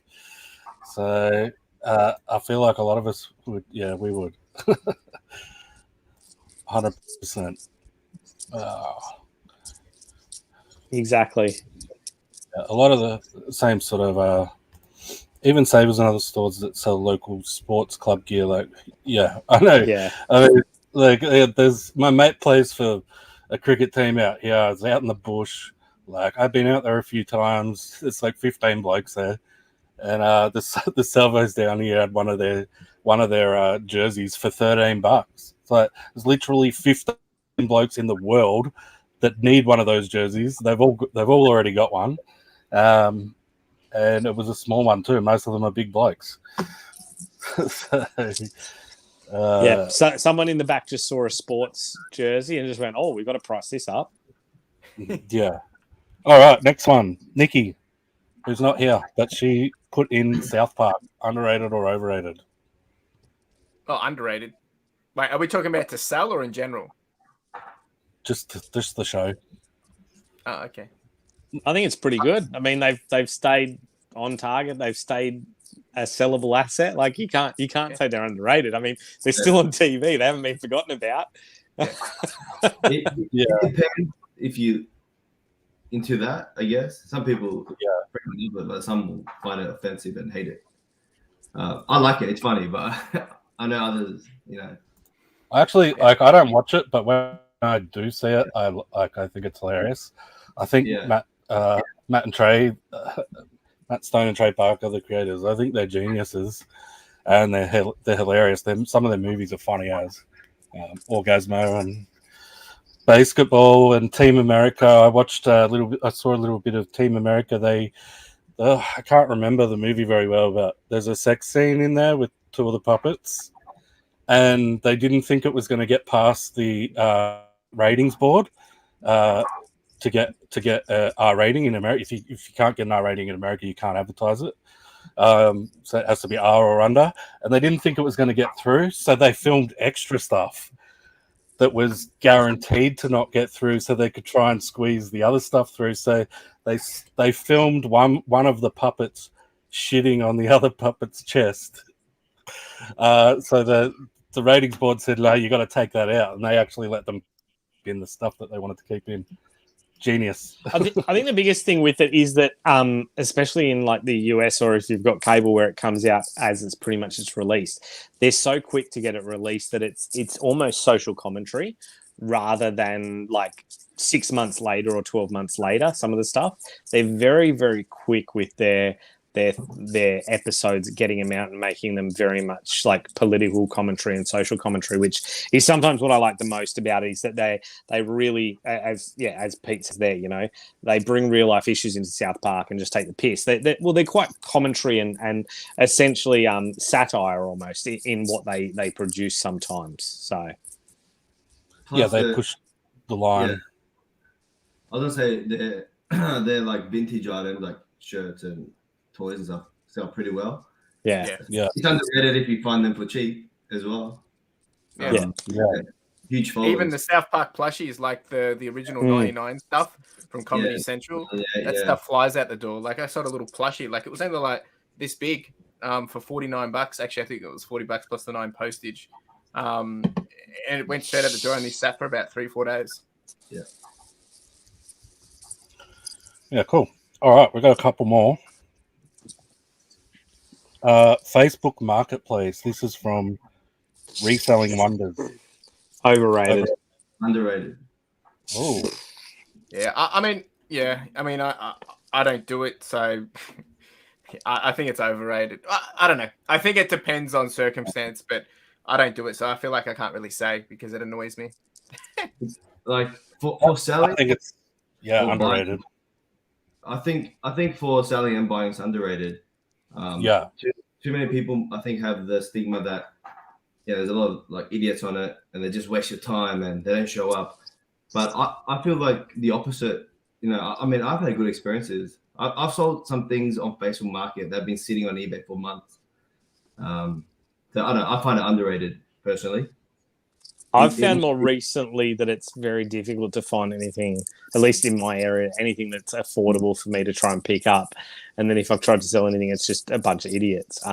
So I feel like a lot of us would. Yeah, we would. 100%. Exactly. A lot of the same sort of even Savers and other stores that sell local sports club gear. Like, yeah, I know. Yeah. I mean, like, there's my mate plays for a cricket team out here. It's out in the bush. Like, I've been out there a few times. It's like 15 blokes there, and the Salvos down here had one of their jerseys for $13. It's like there's literally 15 blokes in the world that need one of those jerseys. They've all already got one. And it was a small one too. Most of them are big blokes. So someone in the back just saw a sports jersey and just went, "Oh, we've got to price this up." Yeah. All right, next one. Nikki, who's not here, but she put in South Park. Underrated or overrated? Oh, underrated. Wait, are we talking about to sell or in general? Just the show. Oh, okay. I think it's pretty good. I mean, they've stayed on target. They've stayed a sellable asset. Like you can't say they're underrated. I mean, they're still on TV. They haven't been forgotten about. It depends if you into that. I guess some people love it, but some will find it offensive and hate it. I like it. It's funny, but I know others. I don't watch it, but when I do see it, I think it's hilarious. I think Matt and Trey, Matt Stone and Trey Parker, the creators, I think they're geniuses, and they're hilarious. Some of their movies are funny as Orgasmo and Basketball and Team America. I watched a little bit. I saw a little bit of Team America. I can't remember the movie very well, but there's a sex scene in there with two of the puppets, and they didn't think it was going to get past the ratings board. To get an R rating in America, if you can't get an R rating in America, you can't advertise it. So it has to be R or under. And they didn't think it was going to get through, so they filmed extra stuff that was guaranteed to not get through, so they could try and squeeze the other stuff through. So they filmed one of the puppets shitting on the other puppet's chest. So the ratings board said, "No, you got to take that out," and they actually let them in the stuff that they wanted to keep in. Genius. I think the biggest thing with it is that, especially in like the US, or if you've got cable where it comes out as it's pretty much it's released, they're so quick to get it released that it's almost social commentary rather than like 6 months later or 12 months later. Some of the stuff they're very, very quick with their episodes, getting them out and making them very much like political commentary and social commentary, which is sometimes what I like the most about it, is that they really, as Pete says there, they bring real life issues into South Park and just take the piss. They're quite commentary and essentially satire almost in what they produce sometimes. So they push the line. Yeah. I was gonna say they're like vintage items, like shirts and toys and stuff, sell pretty well. Yeah. It's underrated if you find them for cheap as well. Huge followers. Even the South Park plushies, like the original 99 stuff from Comedy Central, that stuff flies out the door. Like I saw a little plushie, like it was only like this big for $49. Actually, I think it was $40 plus the 9 postage. And it went straight out the door and they sat for about 3-4 days. Yeah, cool. All right, we've got a couple more. Facebook Marketplace. This is from Reselling Wonders. Overrated. Underrated. Oh. Yeah, I don't do it, so I think it's overrated. I don't know. I think it depends on circumstance, but I don't do it, so I feel like I can't really say because it annoys me. Like for selling, I think it's underrated. Buying, I think for selling and buying it's underrated. Too many people I think have the stigma that there's a lot of like idiots on it and they just waste your time and they don't show up. But I feel like the opposite. I mean, I've had good experiences I've sold some things on Facebook Market that have been sitting on eBay for months. So I don't know. I find it underrated personally. I've found more recently that it's very difficult to find anything, at least in my area, anything that's affordable for me to try and pick up. And then if I've tried to sell anything, it's just a bunch of idiots.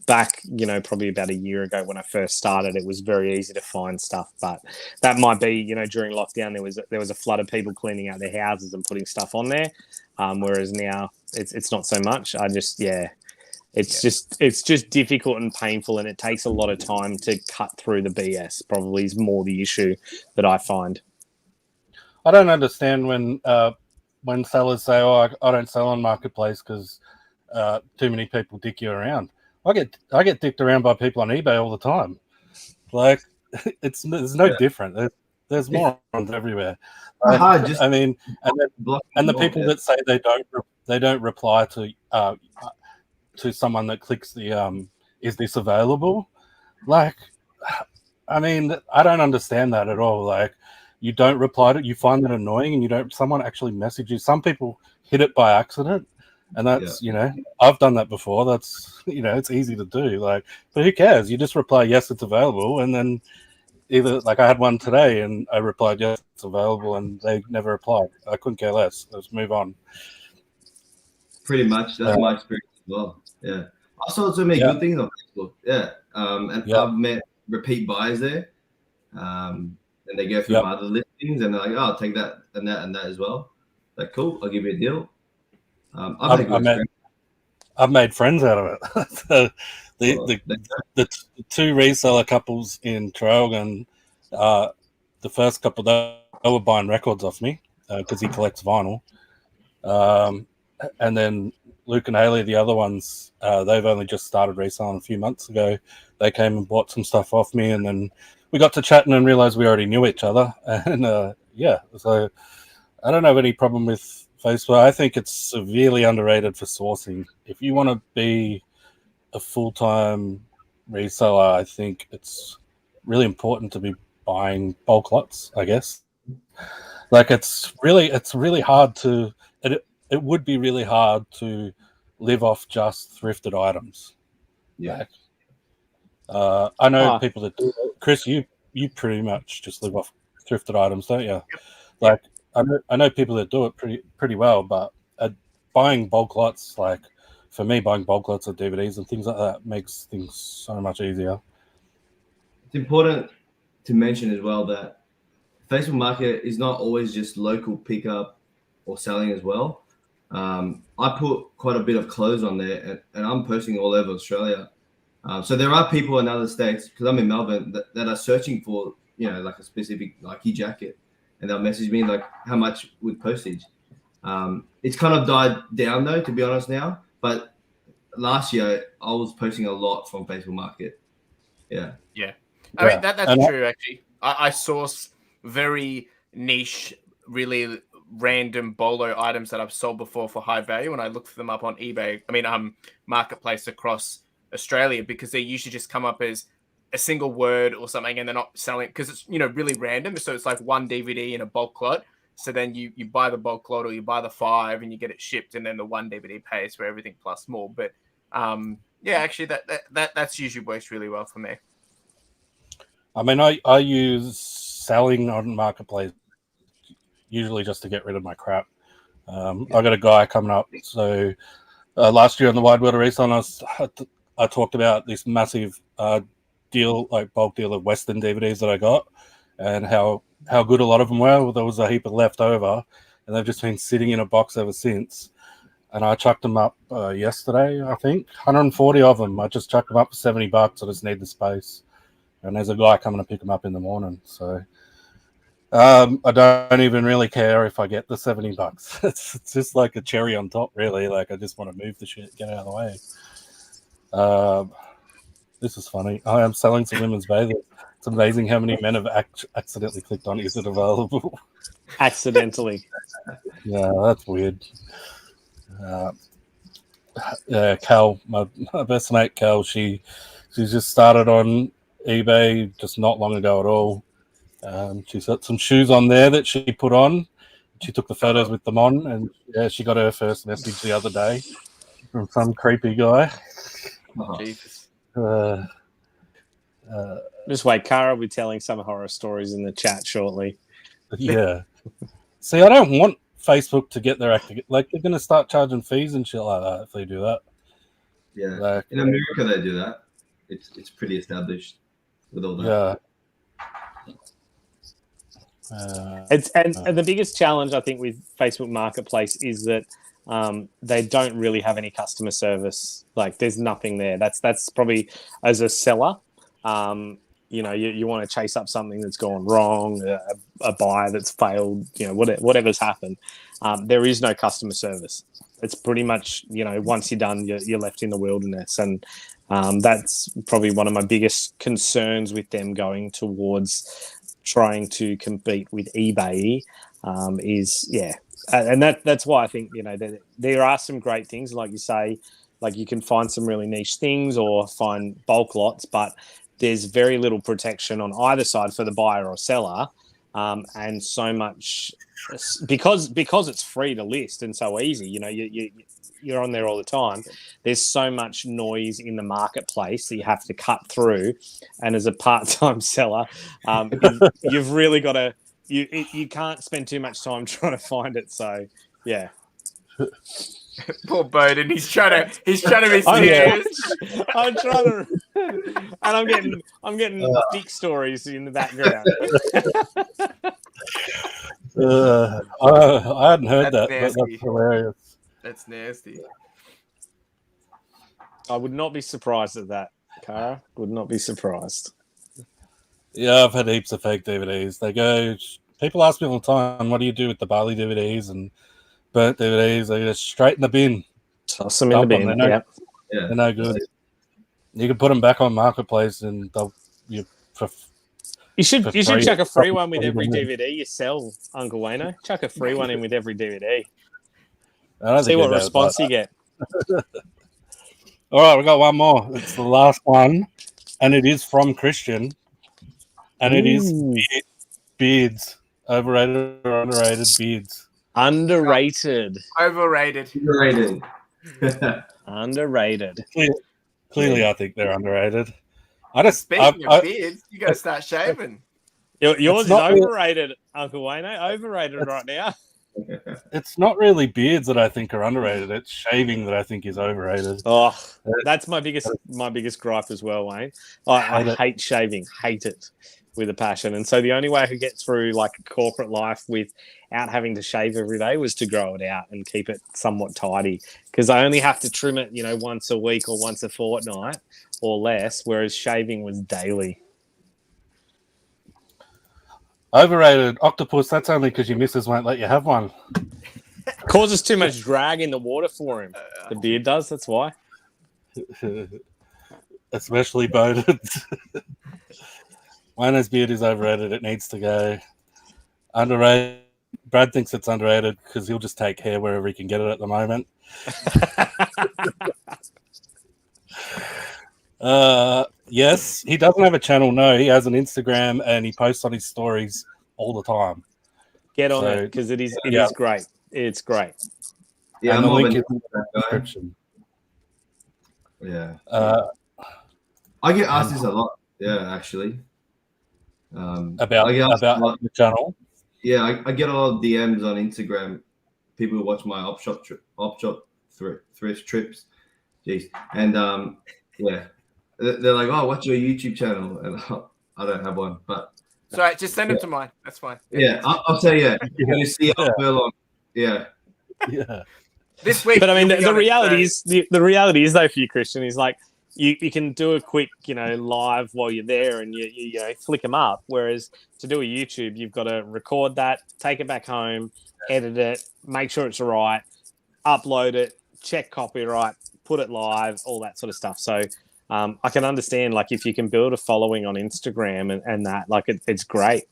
Back, probably about a year ago when I first started, it was very easy to find stuff. But that might be, during lockdown, there was a flood of people cleaning out their houses and putting stuff on there. Whereas now it's not so much. It's just difficult and painful, and it takes a lot of time to cut through the BS. Probably is more the issue that I find. I don't understand when sellers say, "Oh, I don't sell on Marketplace because too many people dick you around." I get dicked around by people on eBay all the time. Like there's no different. There's morons everywhere. And the people that say they don't reply to someone that clicks the is this available? Like, I don't understand that at all. Like, you don't reply to it, you find it annoying, and someone actually messages. Some people hit it by accident, and that's I've done that before. That's it's easy to do. Like, but who cares? You just reply yes, it's available, and then either like I had one today, and I replied yes, it's available, and they never replied. I couldn't care less. Let's move on. Pretty much, that's my experience as well. Yeah, I saw so many good things on Facebook. Yeah, and I've met repeat buyers there, and they go through my other listings, and they're like, "Oh, I'll take that and that and that as well." Like, cool, I'll give you a deal. I've made friends out of it. So the two reseller couples in Traralgon, the first couple they were buying records off me because he collects vinyl, and then Luke and Haley, the other ones, they've only just started reselling a few months ago. They came and bought some stuff off me, and then we got to chatting and realized we already knew each other. And so I don't have any problem with Facebook. I think it's severely underrated for sourcing. If you want to be a full-time reseller, I think it's really important to be buying bulk lots, I guess. Like it's really hard to it would be really hard to live off just thrifted items. Yeah. I know people that do. Chris, you pretty much just live off thrifted items, don't you? Like I know people that do it pretty well, but buying bulk lots, like for me, buying bulk lots of DVDs and things like that makes things so much easier. It's important to mention as well that Facebook Market is not always just local pickup or selling as well. I put quite a bit of clothes on there, and I'm posting all over Australia. So there are people in other states, because I'm in Melbourne, that are searching for like a specific Nike jacket, and they'll message me like how much with postage. It's kind of died down though, to be honest now. But last year I was posting a lot from Facebook Market. Yeah. I mean that's true actually. I source very niche, really random bolo items that I've sold before for high value, and I look for them up on eBay. Marketplace across Australia, because they usually just come up as a single word or something, and they're not selling because it's really random. So it's like one DVD in a bulk lot. So then you buy the bulk lot or you buy the 5 and you get it shipped, and then the one DVD pays for everything plus more. But actually that's usually works really well for me. I mean, I use selling on Marketplace usually just to get rid of my crap. I got a guy coming up. So last year on the Wide World of Resale, I talked about this massive deal, like bulk deal of Western DVDs that I got, and how good a lot of them were. Well, there was a heap of left over, and they've just been sitting in a box ever since. And I chucked them up yesterday, I think. 140 of them. I just chucked them up for $70. I just need the space. And there's a guy coming to pick them up in the morning. So I don't even really care if I get the $70. It's just like a cherry on top, really. Like I just want to move the shit, get out of the way. This is funny. I am selling some women's bathers. It's amazing how many men have accidentally clicked on "Is it available?" Accidentally. Yeah, that's weird. Cal, my best mate Cal, she's just started on eBay just not long ago at all. She's got some shoes on there that she put on. she took the photos with them on, and yeah, she got her first message the other day from some creepy guy. Jesus. Just wait, Cara will be telling some horror stories in the chat shortly. Yeah. See, I don't want Facebook to get their act together. Like, they're going to start charging fees and shit like that if they do that. Yeah. Like, in America, they do that. It's pretty established with all that. Yeah. And the biggest challenge, I think, with Facebook Marketplace is that they don't really have any customer service. Like, there's nothing there. That's probably, as a seller, you want to chase up something that's gone wrong, a buyer that's failed, whatever's happened. There is no customer service. It's pretty much, once you're done, you're left in the wilderness. And that's probably one of my biggest concerns with them going towards trying to compete with eBay and that's why I think there are some great things, like you say, like you can find some really niche things or find bulk lots, but there's very little protection on either side for the buyer or seller, and so much because it's free to list and so easy. You're on there all the time. There's so much noise in the marketplace that you have to cut through, and as a part-time seller, you've really got to. You can't spend too much time trying to find it. So, yeah. Poor Bohdan, he's trying to be serious. I'm trying to, and I'm getting dick stories in the background. I hadn't heard that, but Nasty. that's hilarious. That's nasty. I would not be surprised at that, Cara. Would not be surprised. Yeah, I've had heaps of fake DVDs. People ask me all the time, what do you do with the Bali DVDs and burnt DVDs? They go straight in the bin. Toss them in the bin. They're no good. You can put them back on Marketplace and you should chuck a free one with every DVD you sell, Uncle Wayno. Chuck a free one in with every DVD. See what response you get. All right, we got one more. It's the last one, and it is from Christian, and it is beards. Overrated or underrated beards? Underrated. Overrated. Underrated. Clearly, I think they're underrated. Speaking of beards, you got to start shaving. Yours is overrated, Uncle Wayno. Overrated right now. It's not really beards that I think are underrated. It's shaving that I think is overrated. Oh, that's my biggest gripe as well, Wayne. I hate shaving. Hate it with a passion. And so the only way I could get through like a corporate life without having to shave every day was to grow it out and keep it somewhat tidy, because I only have to trim it, once a week or once a fortnight or less, whereas shaving was daily. Overrated octopus. That's only because your missus won't let you have one. Causes too much drag in the water for him. The beard does. That's why. Especially Bohdan's. Wayno's beard is overrated. It needs to go. Underrated. Brad thinks it's underrated because he'll just take hair wherever he can get it at the moment. Yes, he doesn't have a channel. No, he has an Instagram and he posts on his stories all the time. Get on it because it is great. It's great. Yeah, and the link is in the description. Yeah. I get asked this a lot. Yeah, actually. About the channel. Yeah, I get a lot of DMs on Instagram. People who watch my op shop thrift trips. Jeez, and they're like, "Oh, what's your YouTube channel?" And I don't have one, but sorry, just send them to mine. That's fine. Yeah, I'll say You see CLFurlong. Yeah. This week, but I mean, the reality is though for you, Christian, is like you can do a quick live while you're there and you flick them up. Whereas to do a YouTube, you've got to record that, take it back home, edit it, make sure it's right, upload it, check copyright, put it live, all that sort of stuff. So I can understand like if you can build a following on Instagram and that, like it's great.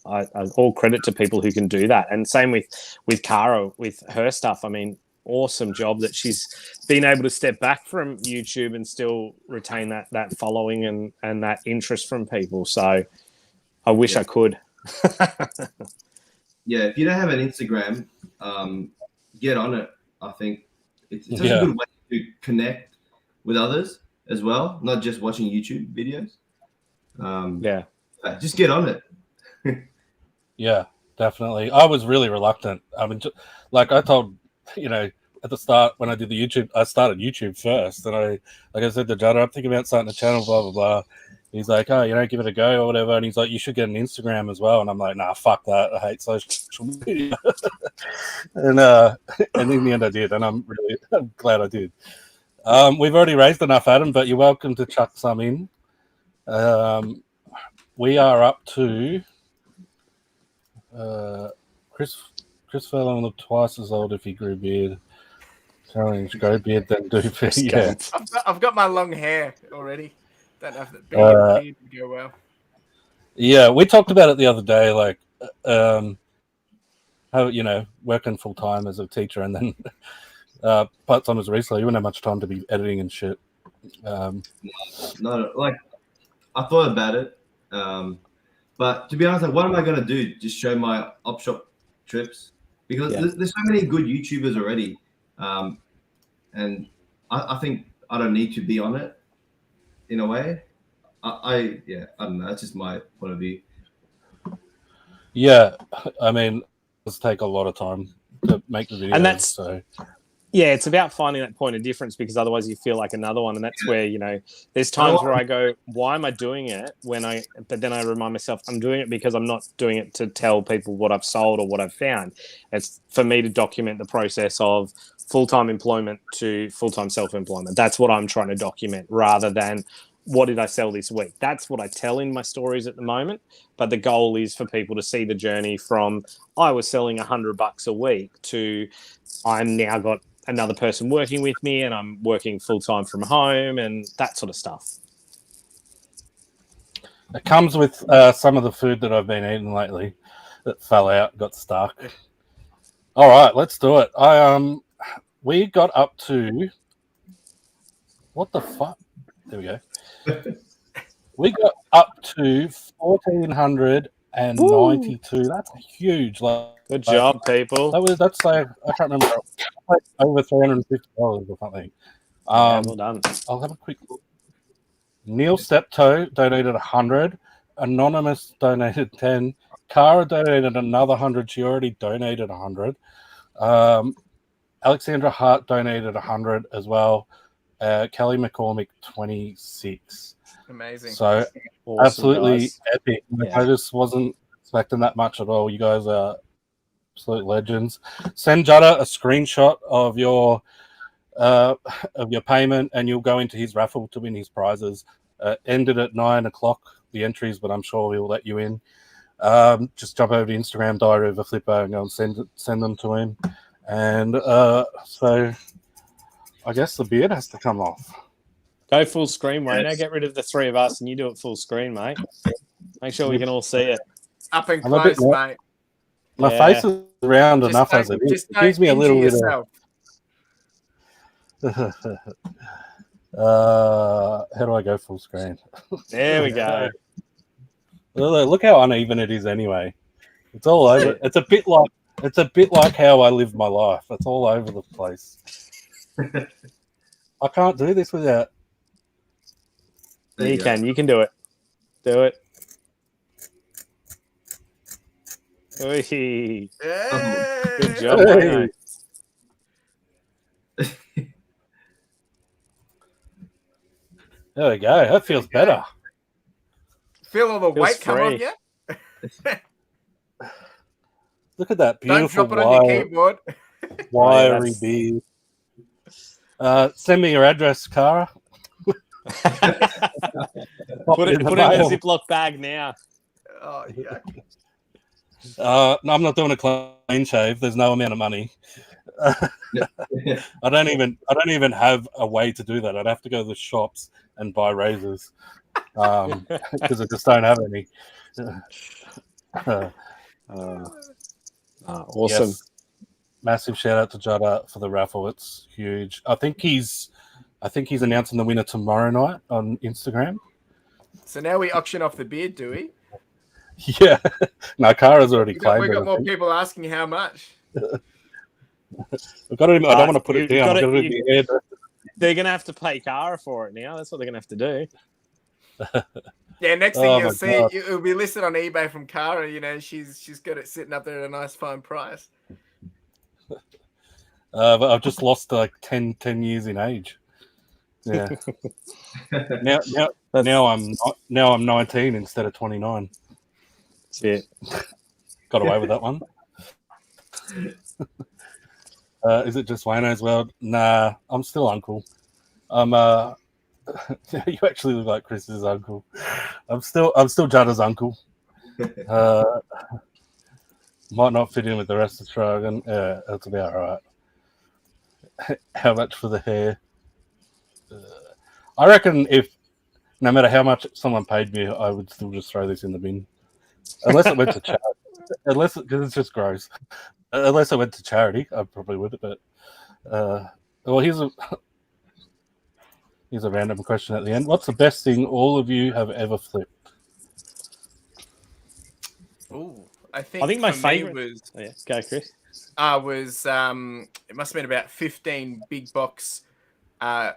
I all credit to people who can do that. And same with Cara with her stuff. I mean, awesome job that she's been able to step back from YouTube and still retain that following and that interest from people. So I wish I could. if you don't have an Instagram, get on it. I think it's such a Yeah. good way to connect with others as well, not just watching YouTube videos. Just get on it. Yeah, definitely. I was really reluctant. I mean, like I told, at the start when I did the YouTube, I started YouTube first, and like I said to Jada, I'm thinking about starting a channel, blah blah blah. He's like, oh, give it a go or whatever, and he's like, you should get an Instagram as well, and I'm like, nah, fuck that, I hate social media. and in the end, I did, and I'm glad I did. We've already raised enough, Adam, but you're welcome to chuck some in. We are up to CLFurlong looked twice as old if he grew beard. Challenge, grow beard, then do beard. Yeah. I've got my long hair already. Don't know if the beard would go well. Yeah, we talked about it the other day, like how working full time as a teacher and then part time as a reseller, you wouldn't have much time to be editing and shit. No, like I thought about it, but to be honest, like, what am I gonna do? Just show my op shop trips? Because there's so many good YouTubers already, and I think I don't need to be on it in a way. I don't know. That's just my point of view. Yeah, I mean, it does take a lot of time to make the video, and that's so. Yeah, it's about finding that point of difference, because otherwise you feel like another one. And that's where, there's times where I go, why am I doing it? But then I remind myself, I'm doing it because I'm not doing it to tell people what I've sold or what I've found. It's for me to document the process of full-time employment to full-time self-employment. That's what I'm trying to document, rather than what did I sell this week? That's what I tell in my stories at the moment. But the goal is for people to see the journey from I was selling $100 a week to I'm now got another person working with me and I'm working full-time from home and that sort of stuff. It comes with some of the food that I've been eating lately that fell out, got stuck. All right, let's do it. We got up to, what the fuck? There we go. We got up to 1,492. Woo! That's huge. Good job, people. That's like, I can't remember, over $350 or something. Well done. I'll have a quick look. Neil Steptoe donated 100. Anonymous donated 10. Cara donated another 100. She already donated 100. Alexandra Hart donated 100 as well. Kelly McCormick 26. Amazing. So awesome, absolutely guys. epic. I just wasn't expecting that much at all. You guys are absolute legends. Send Jada a screenshot of your payment, and you'll go into his raffle to win his prizes. Ended at 9:00 the entries, but I'm sure we'll let you in. Just jump over to Instagram, Diary of a Flipper, and go and send them to him. And so I guess the beard has to come off. Go full screen, Wayno. Get rid of the three of us and you do it full screen, mate. Make sure we can all see it. Up and close, mate. My face is round enough as it is. It gives me a little bit of... how do I go full screen? There we go. Look how uneven it is anyway. It's all over. It's a bit like how I live my life. It's all over the place. I can't do this without... You can do it. Do it. Oy. Good job, mate. There we go. That feels better. Feel all the weight come off you? Look at that beautiful Don't drop it on your keyboard. wiry beard. Send me your address, Cara. Put it in a Ziploc bag now. Oh, yeah. No, I'm not doing a clean shave. There's no amount of money. I don't even have a way to do that. I'd have to go to the shops and buy razors because I just don't have any. Awesome. Yes. Massive shout out to Jada for the raffle. It's huge. I think he's announcing the winner tomorrow night on Instagram. So now we auction off the beard, do we? Yeah. No, Kara's already claimed We've got more everything. people asking how much. I've got it. I don't want to put it down. I've got it in the air. They're going to have to pay Kara for it now. That's what they're going to have to do. Yeah, next thing Oh you'll my see, God. it'll be listed on eBay from Kara. You know, she's got it sitting up there at a nice fine price. But I've just lost like 10 years in age. Yeah. now I'm 19 instead of 29. Shit. Got away with that one. Is it just Wayno's world? Nah, I'm still uncle. I'm you actually look like Chris's uncle. I'm still Jada's uncle. Might not fit in with the rest of the Trogan. Yeah, that's about right. How much for the hair? I reckon if no matter how much someone paid me, I would still just throw this in the bin, unless it went to charity. Because it's just gross. Unless I went to charity, I probably would. But well, here's a random question at the end. What's the best thing all of you have ever flipped? Ooh, I think my for favorite me was go, Chris. It must have been about 15 big box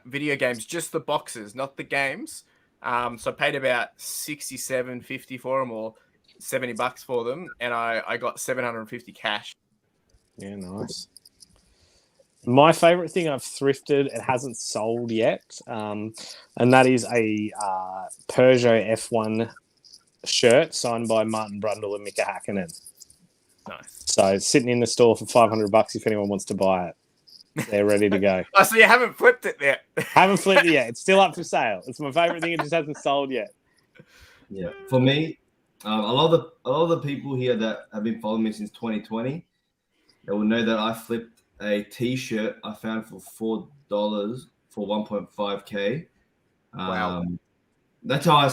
video games, just the boxes, not the games. So I paid about $67.50 for them, or $70 for them, and I got $750 cash. Yeah, nice. My favorite thing I've thrifted, it hasn't sold yet, and that is a Peugeot F1 shirt signed by Martin Brundle and Mika Hakkinen. Nice. So it's sitting in the store for $500 if anyone wants to buy it. They're ready to go. Oh, so you haven't flipped it yet? Haven't flipped it yet. It's still up for sale. It's my favorite thing. It just hasn't sold yet. Yeah, for me, a lot of the people here that have been following me since 2020, they will know that I flipped a T-shirt I found for $4 for 1.5K. Wow. That's how I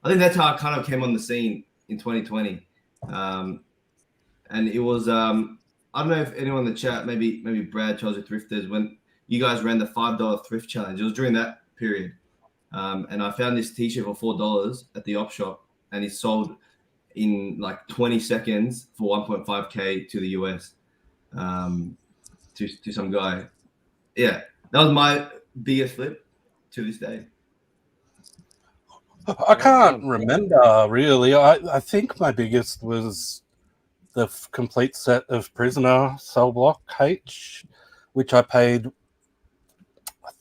think that's how I kind of came on the scene in 2020. And it was I don't know if anyone in the chat, maybe Brad, Charles, Thrifters, when you guys ran the $5 thrift challenge, it was during that period. And I found this T-shirt for $4 at the op shop, and it sold in like 20 seconds for 1.5K to the US. To some guy. Yeah, that was my biggest flip to this day. I can't remember really. I think my biggest was the complete set of Prisoner Cell Block H, which I paid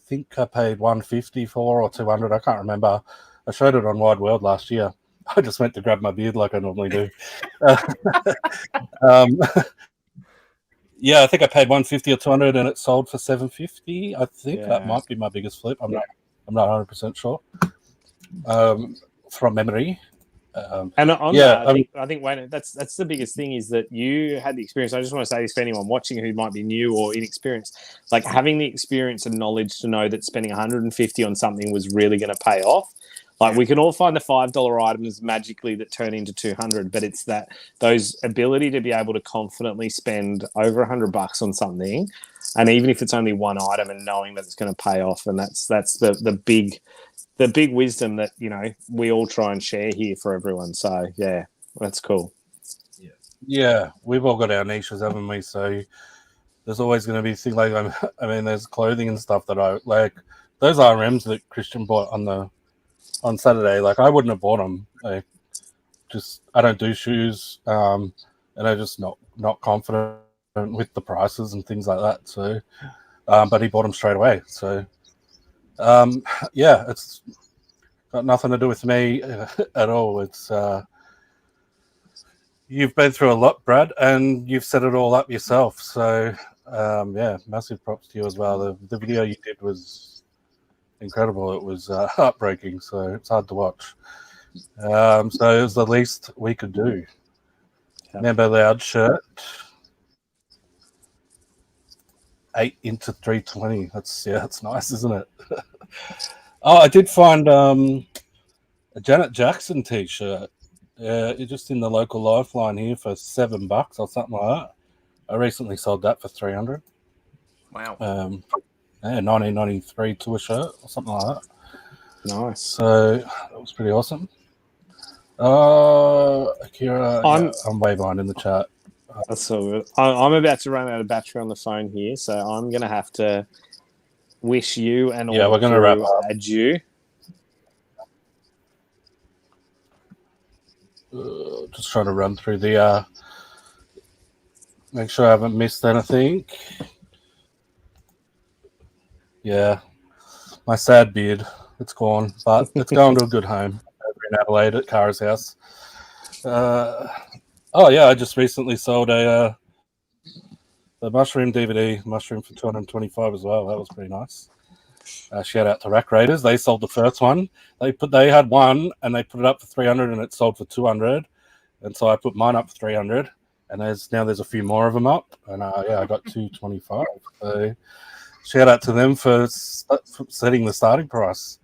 $150 for or $200. I can't remember. I showed it on Wide World last year. I just went to grab my beard like I normally do. Yeah, I think I paid $150 or $200, and it sold for $750. I think that might be my biggest flip. I'm not 100% sure. From memory. And on that, I think Wayne, that's the biggest thing, is that you had the experience. I just want to say this for anyone watching who might be new or inexperienced, like having the experience and knowledge to know that spending $150 on something was really going to pay off. Like we can all find the $5 items magically that turn into $200, but it's those ability to be able to confidently spend over $100 on something, and even if it's only one item, and knowing that it's going to pay off, and that's the big wisdom that we all try and share here for everyone. So yeah, that's cool. Yeah, we've all got our niches, haven't we? So there's always going to be things like there's clothing and stuff that I like. Those RMs that Christian bought on Saturday, like I wouldn't have bought them. I don't do shoes, and I'm just not confident with the prices and things like that. So, but he bought them straight away. So, yeah, it's got nothing to do with me at all. It's you've been through a lot, Brad, and you've set it all up yourself. So, yeah, massive props to you as well. The video you did was incredible. It was heartbreaking, so it's hard to watch. So it was the least we could do. Member Loud shirt, 8 into 320. That's nice, isn't it? Oh, I did find a Janet Jackson t-shirt. It's just in the local Lifeline here for $7 or something like that. I recently sold that for $300. Wow. 1993 tour shirt or something like that. Nice. So that was pretty awesome. Akira, I'm way behind in the chat. That's all good. I'm about to run out of battery on the phone here, so I'm going to have to wish you and all we're going to wrap up. Adieu. Just trying to run through the make sure I haven't missed anything. Yeah, my sad beard, it's gone, but it's going to a good home over in Adelaide at Kara's house. I just recently sold a Mushroom DVD, Mushroom for $225 as well. That was pretty nice. Shout out to Rack Raiders. They sold the first one. They had one and they put it up for $300 and it sold for $200. And so I put mine up for $300. And there's a few more of them up. And I got $225. So shout out to them for setting the starting price.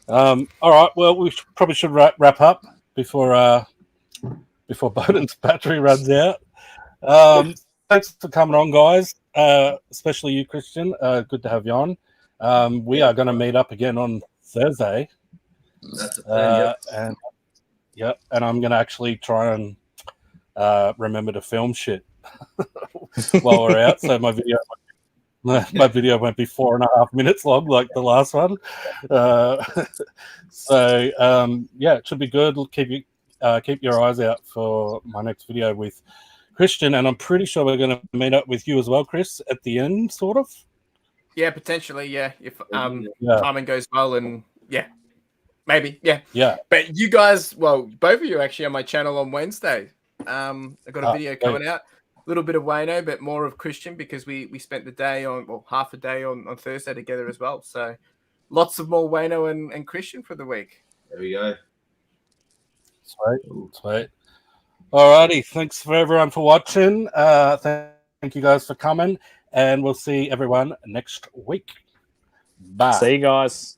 All right. Well, we probably should wrap up before Bohdan's battery runs out. Thanks for coming on, guys. Especially you, Christian. Good to have you on. We are going to meet up again on Thursday. That's the plan, and I'm going to actually try and remember to film shit while we're out. So my video won't be 4.5 minutes long like the last one. It should be good. Keep your eyes out for my next video with Christian, and I'm pretty sure we're going to meet up with you as well, Chris, at the end, sort of. Yeah, potentially. Yeah, if timing goes well, and maybe. Yeah. But you guys, well, both of you actually on my channel on Wednesday. I got a video coming out. A little bit of Wayno, but more of Christian because we spent the day half a day on Thursday together as well. So lots of more Wayno and Christian for the week. There we go. Sweet. Alrighty, thanks for everyone for watching. Thank you guys for coming, and we'll see everyone next week. Bye. See you guys.